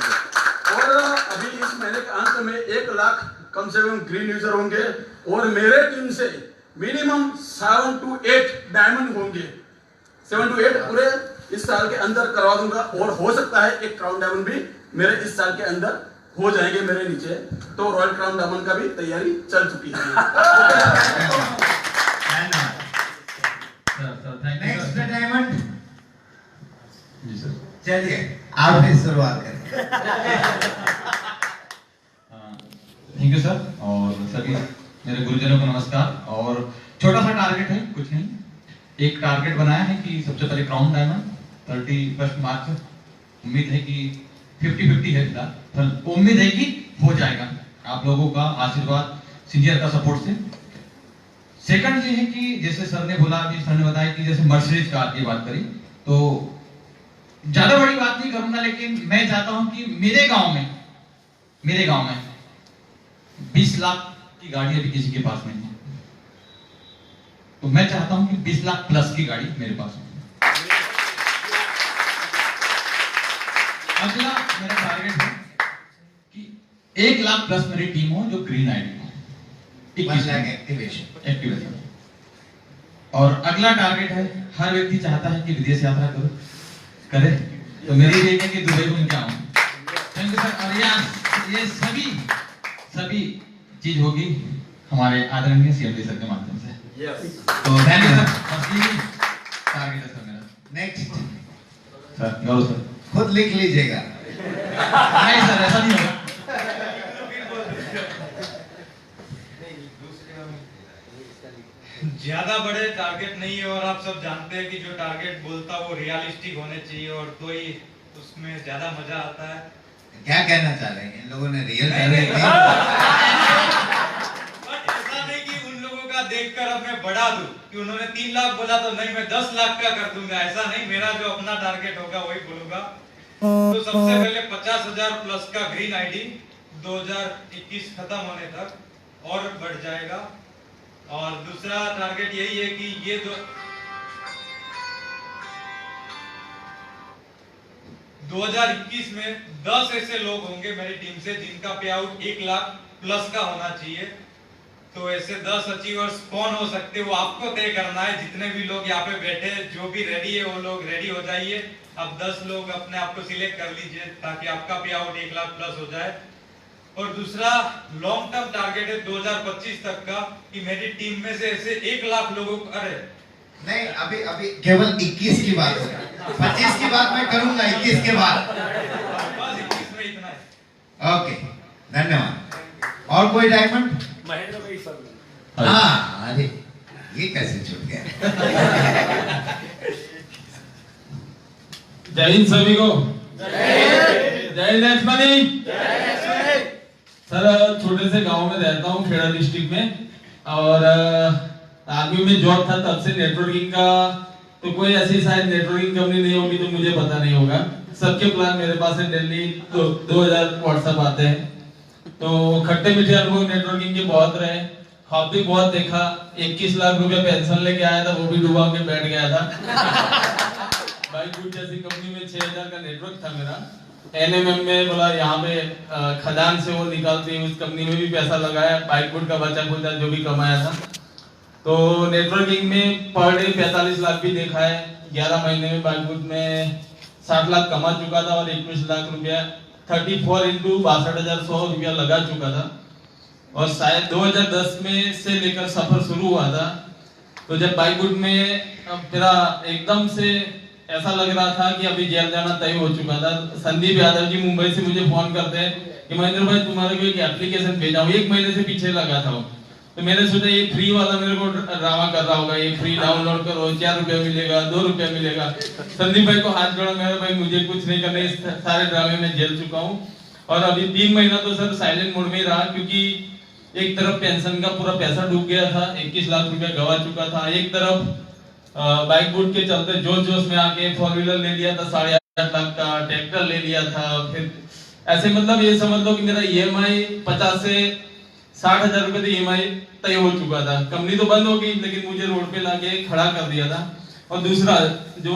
और अभी इस महीने के अंत में 1 लाख कम से कम ग्रीन यूजर होंगे और मेरे टीम से मिनिमम 7 to 8 डायमंड होंगे। 7 to 8 पूरे इस साल के अंदर करवा दूंगा और हो सकता है एक क्राउन डायमंड भी मेरे इस साल के अंदर हो जाएंगे मेरे नीचे। तो रॉयल क्राउन डायमंड का भी तैयारी चल चुकी है। नेक्स्ट डायमंड जी सर। चलिए आप ही शुरुआत करें। Thank you sir. और सभी मेरे गुरुजनों को नमस्कार। और छोटा सा टारगेट है, कुछ नहीं, एक टारगेट बनाया है कि सबसे पहले क्राउन डायमंड 31 मार्च से, उम्मीद है कि 50-50 है फिलहाल, पर उम्मीद है कि हो जाएगा आप लोगों का आशीर्वाद, सीनियर का सपोर्ट से। सेकंड ये है कि जैसे सर ने बोला, अभी सर ने बताया कि जैसे मर्सिडीज कार की बात करी, तो ज्यादा बड़ी बात नहीं करूंगा, लेकिन मैं चाहता हूं कि मेरे गांव में 20 लाख की गाड़ी अभी किसी के पास नहीं है, तो मैं चाहता हूं कि 20 लाख प्लस की गाड़ी मेरे पास हो। अगला मेरा टारगेट है कि 1 लाख प्लस मेरी टीम हो जो ग्रीन आईडी हो, 1 लाख एक्टिवेशन। और अगला टारगेट है, हर व्यक्ति चाहता है कि विदेश यात्रा करे, तो मेरी भी है कि दुबई घूम के आऊं। Thank you sir. और ये सभी चीज होगी हमारे आदरणीय सीएम सर के माध्यम से। तो थैंक यू सर। टारगेट है सर मेरा। नेक्स्ट सर गौरव सर, खुद लिख लीजिएगा। नहीं सर, ऐसा नहीं होगा। ज्यादा बड़े टारगेट नहीं है, और आप सब जानते हैं कि जो टारगेट बोलता है वो रियलिस्टिक होने चाहिए, और तो ही उसमें ज्यादा मजा आता है। क्या कहना चाह रहे हैं इन लोगों ने? रियल बट ऐसा नहीं कि उन लोगों का देखकर अब मैं बढ़ा दूं कि उन्होंने 3 लाख बोला तो नहीं मैं 10 लाख का कर दूंगा, ऐसा नहीं। मेरा जो अपना टारगेट होगा वही बोलूंगा। तो सबसे पहले 50,000 प्लस का ग्रीन आईडी 2021 खत्म होने तक और बढ़ जाएगा। और दूसरा टारगेट यही है कि ये जो 2021 में 10 ऐसे लोग होंगे मेरी टीम से जिनका पे आउट 1 लाख प्लस का होना चाहिए। तो ऐसे 10 अचीवर्स कौन हो सकते हैं वो आपको तय करना है। जितने भी लोग यहाँ पे बैठे हैं, जो भी रेडी है वो लोग रेडी हो जाइए। अब 10 लोग अपने आप को सिलेक्ट कर लीजिए ताकि आपका पे आउट 1 लाख प्लस हो जाए। और दूसरा लॉन्ग टर्म टारगेट है 2025 तक का कि मेरी टीम में से ऐसे 1 लाख लोगों को, अरे नहीं, अभी केवल 21 की बात हो रही है। 25 की बात मैं करूंगा 21 के बाद। बस 21 में इतना है। ओके, धन्यवाद। और कोई डायमंड? महेंद्र भाई सर। हाँ, अरे ये कैसे छूट गया? जय हिंद सभी को। जय हिंद। सर छोटे से गांव में रहता हूँ, खेड़ा डिस्ट्रिक्ट में, और आर्मी में जॉब था, तब से नेटवर्किंग का तो कोई ऐसी शायद नेटवर्किंग कंपनी नहीं होगी तो मुझे पता नहीं होगा। सबके प्लान मेरे पास है, डेली 2000 व्हाट्सएप आते हैं। तो खट्टे मीठे अनुभव नेटवर्किंग के बहुत रहे, ख्वाब भी बहुत देखा। 21 लाख रुपए पेंशन लेके आया था, वो भी डुबा के बैठ गया था। बाइक गुड जैसी कंपनी में 6000 का नेटवर्क था मेरा। एनएमएम में बोला यहाँ पे खदान से वो निकालती है, उस कंपनी में भी पैसा लगाया, बाइक गुड का बचा खुचा जो भी कमाया था। तो नेटवर्किंग में पर डे 45 लाख भी देखा है। 11 महीने में बाइक गुड में 60 लाख कमा चुका था और 21 लाख रुपया 34 into 62,100 रुपया लगा चुका था। और शायद 2010 में से लेकर सफर शुरू हुआ था। तो जब बाइक गुड में मेरा एकदम से ऐसा लग रहा था कि अभी जेल जाना तय हो चुका था। संदीप यादव जी मुंबई से मुझे फोन करते हैं कि महेंद्र भाई तुम्हारे को एक एप्लीकेशन भेजा हूं, 1 महीने से पीछे लगा था। तो मैंने सोचा ये फ्री वाला मेरे को ड्रामा कर रहा होगा, ये फ्री डाउनलोड करो, 4 रुपया मिलेगा, 2 रुपया मिलेगा। संदीप भाई को हाथ जोड़ा, मेरा भाई मुझे कुछ नहीं करना, इस सारे ड्रामे में झेल चुका हूँ। और अभी 3 महीना तो सर साइलेंट मोड में रहा, क्योंकि एक तरफ पेंशन का पूरा पैसा डूब गया था, 21 लाख रुपया गवा चुका था। एक तरफ बाइक बूट के चलते जोश में आके 4 व्हीलर ले लिया था 8.5 लाख का, ट्रैक्टर ले लिया था। फिर ऐसे मतलब ये समझ लो कि मेरा ईएमआई 50 से 60,000 रुपए ईएमआई तय हो चुका था। कंपनी तो बंद हो गई, लेकिन मुझे रोड पे लाके खड़ा कर दिया था। और दूसरा जो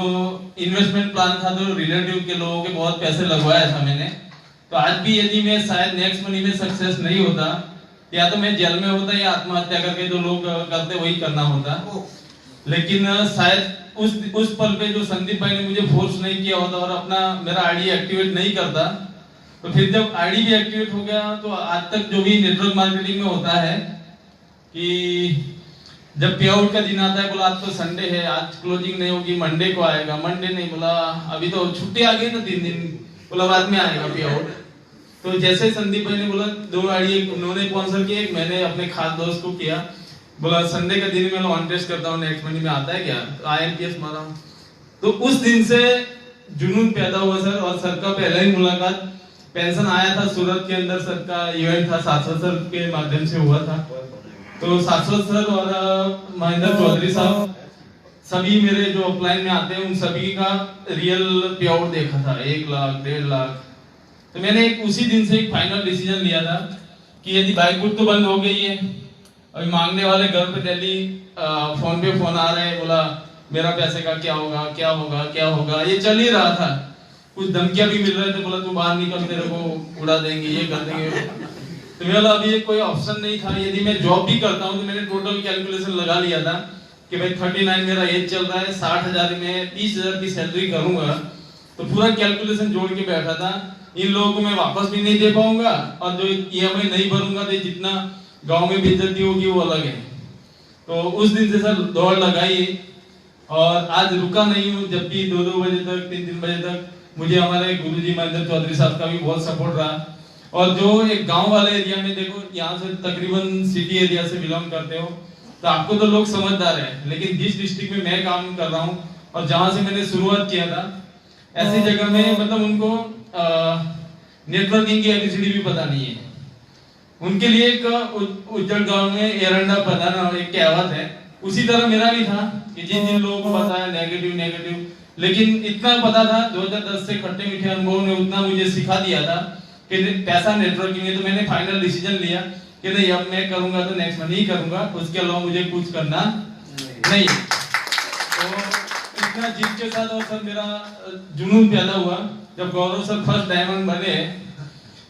इन्वेस्टमेंट प्लान था, तो रिलेटिव के लोगों के बहुत पैसे लगवाया था मैंने। तो आज भी यदि मैं शायद नेक्स्ट मनी में सक्सेस नहीं होता या तो मैं जेल में होता या आत्महत्या करके जो लोग करते वही करना होता। लेकिन शायद उस पल पे जो संदीप भाई ने मुझे फोर्स नहीं किया होता और अपना मेरा आईडी एक्टिवेट नहीं करता, तो फिर जब आईडी भी एक्टिवेट हो गया तो आज तक जो भी नेटवर्क मार्केटिंग में होता है कि जब पे आउट का दिन आता है, बोला आज तो संडे है, आज क्लोजिंग नहीं होगी, मंडे को आएगा, मंडे नहीं, बोला अभी तो छुट्टी आ गई ना 3 दिन, बोला बाद में आएगा पे आउट। तो जैसे संदीप भाई ने बोला 2 आईडी उन्होंने स्पॉन्सर किया, एक मैंने अपने खास दोस्त को किया, बोला संडे का दिन मैं ऑन टेस्ट करता हूँ, नेक्स्ट महीने में आता है क्या, तो IMPS मारा हूँ। तो उस दिन से जुनून पैदा हुआ सर। और सर का पहला ही मुलाकात पेंशन आया था सूरत के अंदर, सर का इवेंट था, शाश्वत सर के माध्यम से हुआ था। तो शाश्वत सर और महेंद्र चौधरी साहब सभी मेरे जो अपलाइन में आते हैं उन सभी का रियल पे आउट देखा था, 1 लाख 1.5 लाख। तो मैंने उसी दिन से एक फाइनल डिसीजन लिया था कि यदि बाइक बुक तो बंद हो गई है, अभी मांगने वाले घर पे डेली फोन पे फोन आ रहे हैं, बोला मेरा पैसे का क्या होगा क्या होगा क्या होगा, ये चल ही रहा था। कुछ धमकियां भी मिल रहे थे, बोला तू बाहर निकल तेरे को उड़ा देंगे, ये कर देंगे। तो मेरा बोला अभी कोई ऑप्शन नहीं था, यदि मैं जॉब भी करता हूँ तो मैंने टोटल कैलकुलेशन लगा लिया था कि भाई 39 मेरा एज चल रहा है, 60,000 में 30,000 की सैलरी करूंगा, तो पूरा कैलकुलेशन जोड़ के बैठा था। इन लोगों को मैं वापस भी नहीं दे पाऊंगा और जो EMI नहीं भरूंगा तो जितना गांव में बेइज्जती होगी वो अलग है। तो उस दिन से सर दौड़ लगाई और आज रुका नहीं हूँ, जब भी 2-2 बजे तक 3-3 बजे तक मुझे हमारे गुरुजी महेंद्र चौधरी साहब का भी बहुत सपोर्ट रहा। और जो एक गांव वाले एरिया में, देखो यहाँ से तकरीबन सिटी एरिया से बिलोंग करते हो तो आपको तो लोग समझदार है, लेकिन जिस डिस्ट्रिक्ट में मैं काम कर रहा हूँ और जहां से मैंने शुरुआत किया था, ऐसी जगह में मतलब उनको नेटवर्किंग की ABCD भी पता नहीं है। उनके लिए एक उज्जैन गांव में एरंडा पता ना एक कहावत है, उसी तरह मेरा भी था कि जिन जिन लोगों को पता है नेगेटिव, लेकिन इतना पता था 2010 से खट्टे मीठे अनुभव ने उतना मुझे सिखा दिया था कि पैसा नेटवर्किंग है। तो मैंने फाइनल डिसीजन लिया कि नहीं अब मैं करूंगा तो नेक्स्ट मंथ ही करूंगा, उसके अलावा मुझे कुछ करना नहीं। तो इतना जीत के साथ और सर मेरा जुनून पैदा हुआ जब गौरव सर फर्स्ट डायमंड बने,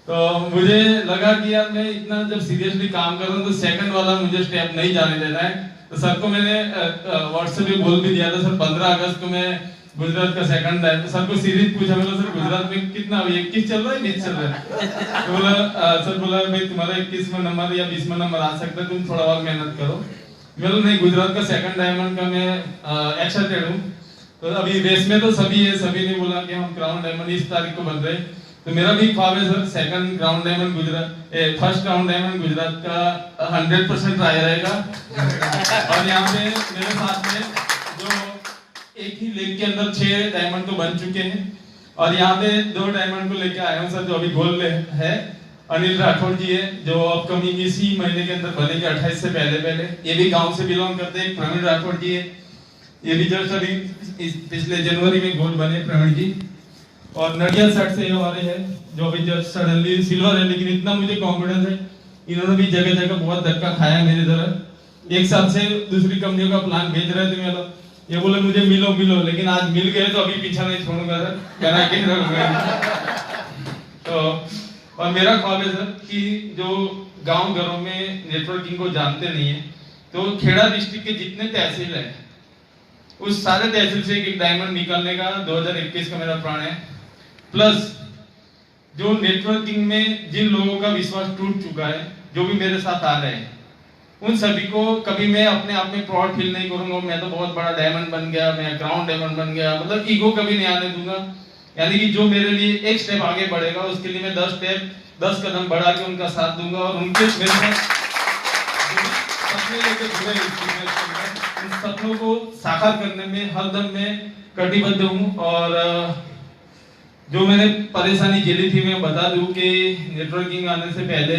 तो मुझे लगा कि यार मैं इतना जब सीरियसली काम कर रहा हूँ तो सेकंड वाला मुझे स्टेप नहीं जाने देना है। तो सर को मैंने व्हाट्सएप पे बोल भी दिया था, सर 15 अगस्त को मैं गुजरात का सेकंड है। तो सर को सीरीज पूछा, बोला सर गुजरात में कितना 21 चल रहा है 20 चल रहा है? तो बोला सर बोला भाई तुम्हारा 21वां नंबर या 20वां नंबर आ सकता है, तुम थोड़ा और मेहनत करो। मैं नहीं, गुजरात का सेकंड डायमंड का मैं एक्साइटेड हूँ। तो अभी रेस में तो सभी है, सभी ने बोला कि हम क्राउन डायमंड इस तारीख को बन रहे हैं, तो मेरा भी ख्वाब है sir second crown diamond Gujarat, first crown diamond Gujarat का 100% ट्राई रहेगा। और यहाँ पे मेरे साथ में जो एक ही लेग के अंदर 6 डायमंड तो बन चुके हैं और यहाँ पे 2 डायमंड को लेके आया हूँ सर, जो अभी गोल है अनिल राठौड़ जी है, जो अपकमिंग इसी महीने के अंदर बनेंगे 28 से पहले। ये भी गांव से बिलोंग करते हैं। प्रवीण राठौड़ जी है, ये भी जस्ट अभी पिछले जनवरी में गोल्ड बने प्रवीण जी। और नडियाद साइड से हमारे हैं जो अभी जस्ट सडनली सिल्वर है, लेकिन इतना मुझे कॉन्फिडेंस है, इन्होंने भी जगह जगह बहुत धक्का खाया मेरी तरह। 1 साल से दूसरी कंपनियों का प्लान भेज रहे थे, मैं ये बोले मुझे मिलो, लेकिन आज मिल गए तो अभी पीछा नहीं छोड़ूंगा सर, कहना कि तो और मेरा ख्वाब है सर कि जो गांव घरों में नेटवर्किंग को जानते नहीं है, तो खेड़ा डिस्ट्रिक्ट के जितने तहसील है उस सारे तहसील से एक डायमंड निकालने का 2021 का मेरा प्लान है। प्लस जो नेटवर्किंग में जिन लोगों का विश्वास टूट चुका है, जो भी मेरे साथ आ रहे हैं, उन सभी को कभी मैं अपने आप में प्राउड फील नहीं करूंगा, मैं तो बहुत बड़ा डायमंड बन गया, मैं क्राउन डायमंड बन गया, मतलब ईगो कभी नहीं आने दूंगा। यानी कि जो मेरे लिए एक स्टेप आगे बढ़ेगा उसके लिए मैं 10 कदम बढ़ा के उनका साथ दूंगा और उनके मेरे साथ सपने लेके जुड़े उन सपनों को साकार करने में हरदम मैं कटिबद्ध हूँ। और जो मैंने परेशानी झेली थी मैं बता दूं कि नेटवर्किंग आने से पहले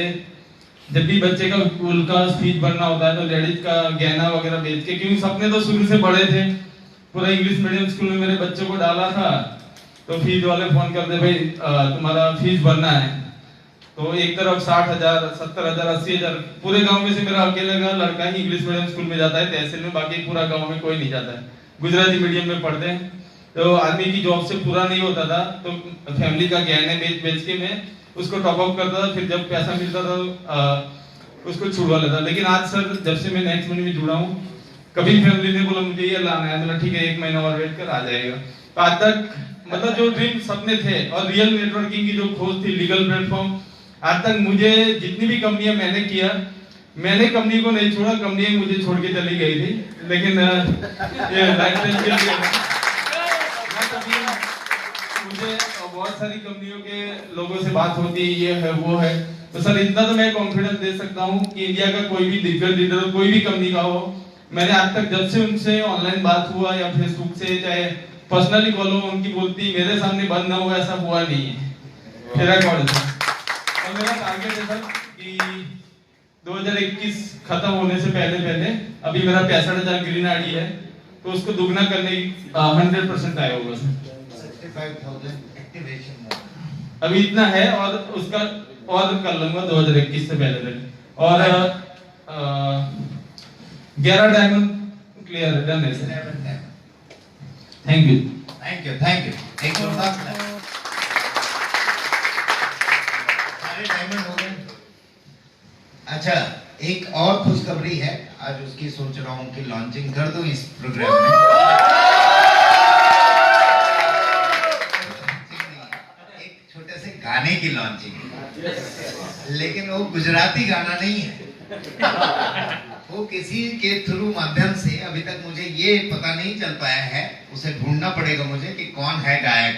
जब भी बच्चे का स्कूल का फीस भरना होता है तो लेडीज का गहना वगैरह बेच के, क्योंकि सपने तो शुरू से बड़े थे, पूरा इंग्लिश मीडियम स्कूल में मेरे बच्चों को डाला था, तो फीस वाले फोन करते भाई तुम्हारा फीस भरना है, तो एक तरफ 60,000 70,000 80,000, पूरे गांव में से मेरा अकेले का लड़का ही इंग्लिश मीडियम स्कूल में जाता है तहसील में, बाकी पूरा गांव में कोई नहीं जाता है, गुजराती मीडियम में पढ़ते हैं। तो आदमी की जॉब से पूरा नहीं होता था तो फैमिली का गहने बेच के मैं उसको टॉप अप करता था, फिर जब पैसा मिलता था उसको छुड़वा लेता। लेकिन आज सर जब से मैं नेक्स्ट मनी में जुड़ा हूँ, कभी फैमिली ने बोला मुझे ये लाना है, बोला ठीक है 1 महीना और वेट कर, आ जाएगा। तो आज तक मतलब जो ड्रीम सपने थे और रियल नेटवर्किंग की जो खोज थी, लीगल प्लेटफॉर्म, आज तक मुझे जितनी भी कंपनियां मैंने किया, मैंने कंपनी को नहीं छोड़ा, कंपनी मुझे छोड़ के चली गई थी। लेकिन ये लाइफस्टाइल के लिए मुझे बहुत सारी कंपनियों के लोगों से बात होती है, ये है वो है। तो सर इतना तो मैं कॉन्फिडेंस दे सकता हूँ कि इंडिया का कोई भी दिग्गज लीडर कोई भी कंपनी का हो, मैंने आज तक जब से उनसे ऑनलाइन बात हुआ या फेसबुक से चाहे पर्सनली कॉल हो, उनकी बोलती मेरे सामने बंद ना हुआ, ऐसा हुआ नहीं है। मेरा रिकॉर्ड है और मेरा टारगेट है सर कि 2021 खत्म होने से पहले अभी मेरा 65,000 ग्रीन आईडी है, तो उसको दुगना करने की 100% आया होगा सर। 65,000 एक्टिवेशन अभी इतना है और उसका और कर लूंगा 2021 से पहले तक। और 11 डायमंड क्लियर डन है सर। Thank you. एक जोरदार सारे डायमंड हो गए। अच्छा, एक और खुशखबरी है, आज उसकी सोच रहा हूँ कि लॉन्चिंग कर दूं इस प्रोग्राम में। एक छोटे से गाने की लॉन्चिंग, लेकिन वो गुजराती गाना नहीं है, वो किसी के थ्रू माध्यम से, अभी तक मुझे ये पता नहीं चल पाया है, उसे ढूंढना पड़ेगा मुझे कि कौन है गायक,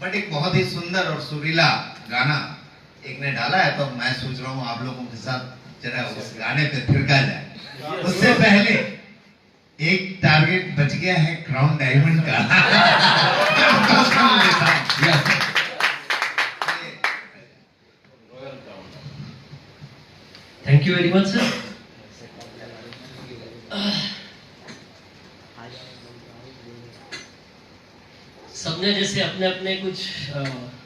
बट एक बहुत ही सुंदर और सुरीला गाना एक ने डाला है, तो मैं सोच रहा हूँ आप लोगों के साथ जरा उस गाने पे थिरका जाए। उससे पहले एक टारगेट बच गया है क्राउन डायमंड का। Thank you very much sir. सबने जैसे अपने अपने कुछ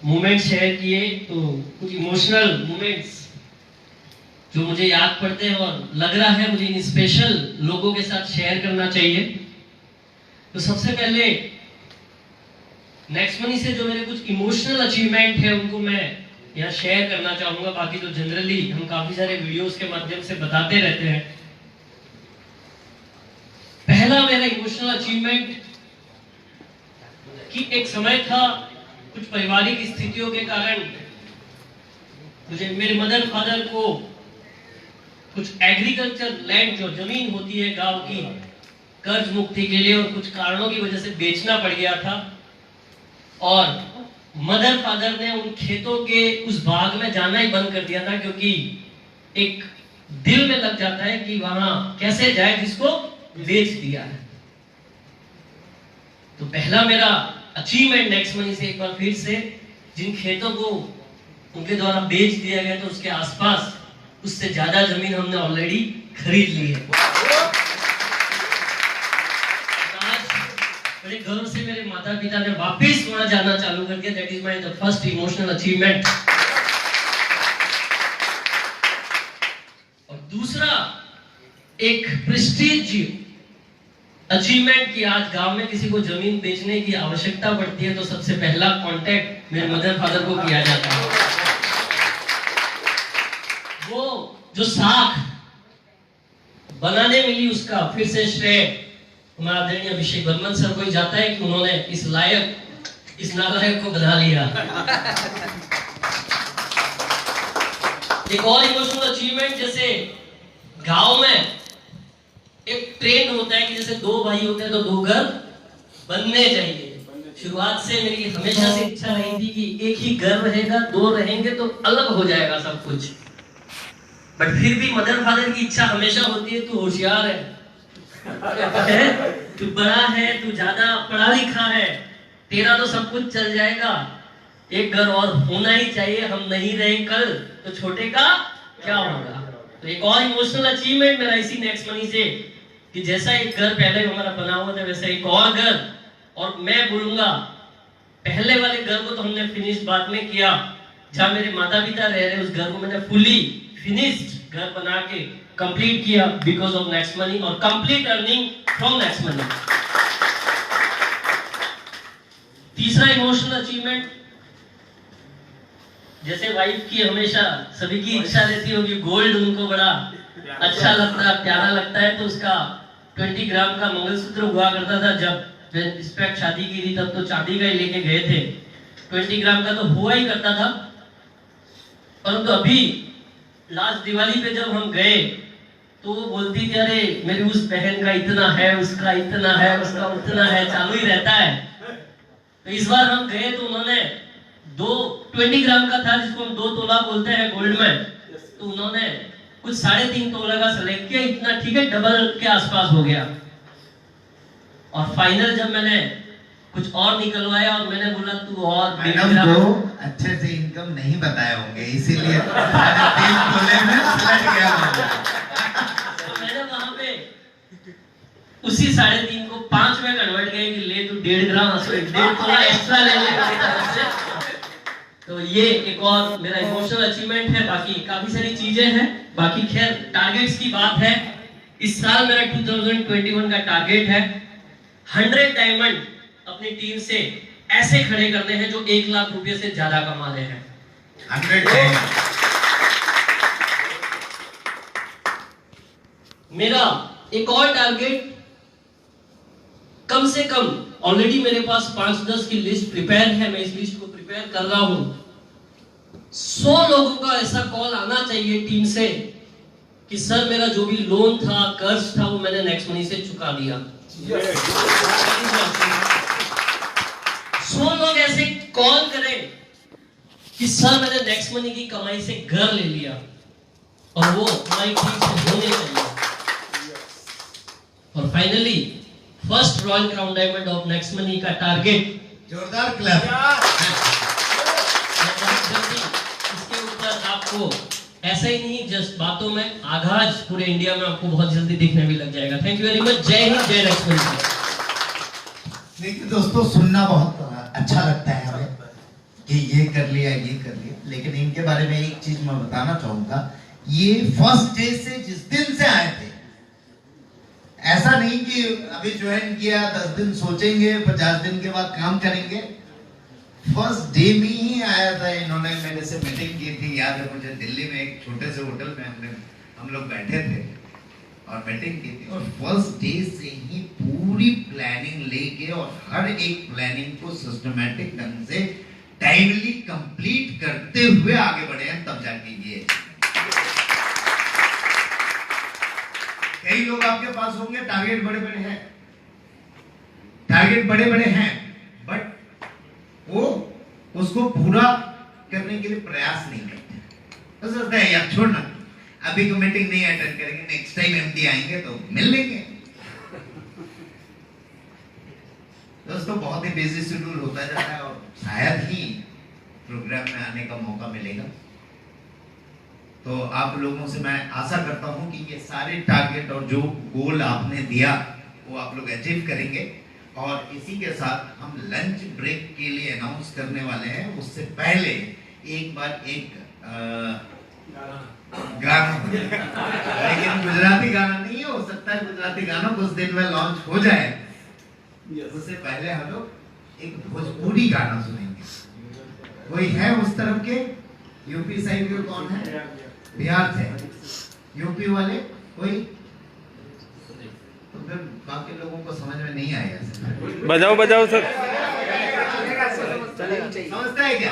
मोमेंट्स शेयर किए, तो कुछ इमोशनल मोमेंट्स जो मुझे याद पड़ते हैं और लग रहा है मुझे इन स्पेशल लोगों के साथ शेयर करना चाहिए। तो सबसे पहले नेक्स्ट मनी से जो मेरे कुछ इमोशनल अचीवमेंट है उनको मैं यहाँ शेयर करना चाहूंगा। बाकी तो जनरली हम काफी सारे वीडियोस के माध्यम से बताते रहते हैं। पहला मेरा इमोशनल अचीवमेंट कि एक समय था, कुछ पारिवारिक स्थितियों के कारण मुझे मेरे मदर फादर को कुछ एग्रीकल्चर लैंड जो जमीन होती है गांव की, कर्ज मुक्ति के लिए और कुछ कारणों की वजह से बेचना पड़ गया था। और मदर फादर ने उन खेतों के उस बाग में जाना ही बंद कर दिया था, क्योंकि एक दिल में लग जाता है कि वहां कैसे जाए जिसको बेच दिया है। तो पहला मेरा अचीवमेंट नेक्स्ट मनी से एक बार फिर से, जिन खेतों को उनके द्वारा बेच दिया गया, तो उसके आसपास उससे ज्यादा जमीन हमने ऑलरेडी खरीद ली है। आज बड़े गर्व से मेरे माता पिता ने वापस वहां जाना चालू कर दिया। That is my the first emotional achievement. और दूसरा एक प्रेस्टीज अचीवमेंट कि आज गांव में किसी को जमीन बेचने की आवश्यकता पड़ती है तो सबसे पहला कांटेक्ट मेरे मदर फादर को किया जाता है। वो जो साख बनाने मिली उसका फिर से श्रेय हमारा आदरणीय अभिषेक बर्मन सर को ही जाता है कि उन्होंने इस नालायक को बना लिया। एक और इमोशनल अचीवमेंट, जैसे गांव में एक ट्रेंड होता है कि जैसे 2 भाई होते हैं तो 2 घर बनने चाहिए। शुरुआत से मेरी हमेशा से इच्छा रही थी कि एक ही घर रहेगा, 2 रहेंगे तो अलग हो जाएगा सब कुछ। बट फिर भी मदर फादर की इच्छा हमेशा होती है, तू होशियार है, तू बड़ा है, तू ज्यादा पढ़ा लिखा है, तेरा तो सब कुछ चल जाएगा, एक घर और होना ही चाहिए, हम नहीं रहे कल तो छोटे का क्या होगा। तो एक और इमोशनल अचीवमेंट मेरा इसी नेक्स्ट मनी से कि जैसा एक घर पहले हमारा बना हुआ था वैसा एक और घर, और मैं बोलूंगा पहले वाले घर को तो हमने फिनिश बाद में किया, जहां मेरे माता पिता रह रहे उस घर को मैंने फुली फिनिश्ड घर बना के कंप्लीट किया बिकॉज ऑफ नेक्स्ट मनी और complete earning from next money. तीसरा इमोशनल अचीवमेंट जैसे वाइफ की हमेशा सभी की इच्छा रहती होगी गोल्ड, उनको बड़ा अच्छा लगता है, प्यारा लगता है, तो उसका 20 ग्राम का मंगलसूत्र हुआ करता था। जब रिस्पेक्ट शादी की थी तब तो चांदी का ही लेके गए थे, 20 ग्राम का तो हुआ ही करता था। परंतु अभी लास्ट दिवाली पे जब हम गए तो वो बोलती थी अरे मेरी उस बहन का इतना है, उसका इतना है, उसका उतना है, चालू ही रहता है। तो इस बार हम गए तो उन्होंने 20 ग्राम का था, जिसको हम 2 तोला बोलते हैं गोल्ड में, तो उन्होंने कुछ 3.5 तोला का सेलेक्ट किया, इतना ठीक है, डबल के आसपास हो गया। और फाइनल जब मैंने कुछ और निकलवाया और मैंने बोला तू और मैडम को अच्छे से इनकम नहीं बताए होंगे, इसीलिए 3.5 तोले में सिलट गया होगा। तो मैंने वहां पे उसी 3.5 को 5 में कन्वर्ट किया कि ले तू 1.5 ग्राम 1.5 तोला एक्स्ट्रा ले ले मेरी तरफ से। तो ये एक और मेरा इमोशनल अचीवमेंट है। बाकी काफी सारी चीजें हैं, बाकी खैर टारगेट्स की बात है। इस साल मेरा 2021 का टारगेट है 100 डायमंड अपनी टीम से ऐसे खड़े करने हैं जो 1 लाख रुपए से ज्यादा कमा रहे हैं। 100 डायमंड। मेरा एक और टारगेट, कम से कम ऑलरेडी मेरे पास 5-10 की लिस्ट प्रिपेयर है, मैं इस लिस्ट को प्रिपेयर कर रहा हूं। 100 लोगों का ऐसा कॉल आना चाहिए टीम से कि सर मेरा जो भी लोन था, कर्ज था, वो मैंने नेक्स्ट मनी से चुका दिया। 100 लोग ऐसे कॉल करें कि सर मैंने नेक्स्ट मनी की कमाई से घर ले लिया, और वो हमारी टीम से होने चाहिए। और finally first royal crown diamond of next money का टारगेट, जोरदार क्लैप। इसके ऊपर आपको ऐसा ही नहीं जस्ट बातों में, आगाज पूरे इंडिया में आपको बहुत जल्दी दिखने भी लग जाएगा। Thank you very much. जय हिंद, जय नेक्स्ट मनी। देखिए दोस्तों, सुनना बहुत अच्छा लगता है हमें कि ये कर लिया, ये कर लिया, लेकिन इनके बारे में एक चीज मैं बताना चाहूंगा। ये फर्स्ट डे से जिस दिन से आए थे, ऐसा नहीं कि अभी ज्वाइन किया 10 दिन सोचेंगे 50 दिन के बाद काम करेंगे। फर्स्ट डे में ही आया था, इन्होंने मेरे से मीटिंग की थी, याद है मुझे, दिल्ली में एक छोटे से होटल में हम लोग बैठे थे और मीटिंग की थी। और फर्स्ट डे से ही पूरी प्लानिंग लेके और हर एक प्लानिंग को सिस्टमैटिक ढंग से टाइमली कंप्लीट करते हुए आगे बढ़े हैं, तब जाके ये। कई लोग आपके पास होंगे, टारगेट बड़े बड़े हैं, टारगेट बड़े बड़े हैं, बट वो उसको पूरा करने के लिए प्रयास नहीं करते। तो सोचते हैं यार छोड़ना, अभी को मीटिंग नहीं अटेंड करेंगे, नेक्स्ट टाइम एमडी आएंगे तो मिल लेंगे। दोस्तों बहुत ही बिजी शेड्यूल होता जा रहा है और शायद ही प्रोग्राम में आने का मौका मिलेगा। तो आप लोगों से मैं आशा करता हूं कि ये सारे टारगेट और जो गोल आपने दिया वो आप लोग अचीव करेंगे। और इसी के साथ हम लंच ब्रेक के लिए अनाउंस करने वाले हैं। उससे पहले एक बार एक गाना, लेकिन गुजराती गाना नहीं हो सकता है, गुजराती गाना कुछ दिन में लॉन्च हो जाए। उससे पहले हम लोग एक भोजपुरी गाना सुनेंगे। कोई है उस तरफ के? यूपी साइड के कौन है? बिहार से, यूपी वाले कोई? तो फिर बाकी लोगों को समझ में नहीं आएगा। बजाओ बजाओ सर। समझता है क्या?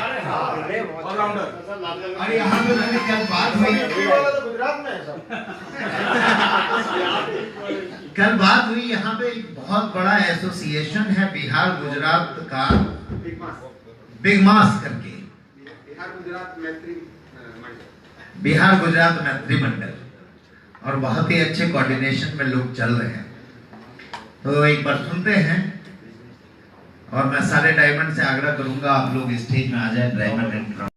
और यहाँ पे मैंने कल बात हुई, कल बात हुई, यहाँ पे एक बहुत बड़ा एसोसिएशन है बिहार गुजरात का, बिग मास करके, बिहार गुजरात मैत्री मंडल, और बहुत ही अच्छे कोऑर्डिनेशन में लोग चल रहे हैं। तो एक बार सुनते हैं, और मैं सारे डायमंड से आग्रह करूंगा आप लोग स्टेज में आ जाए, डायमंड एंड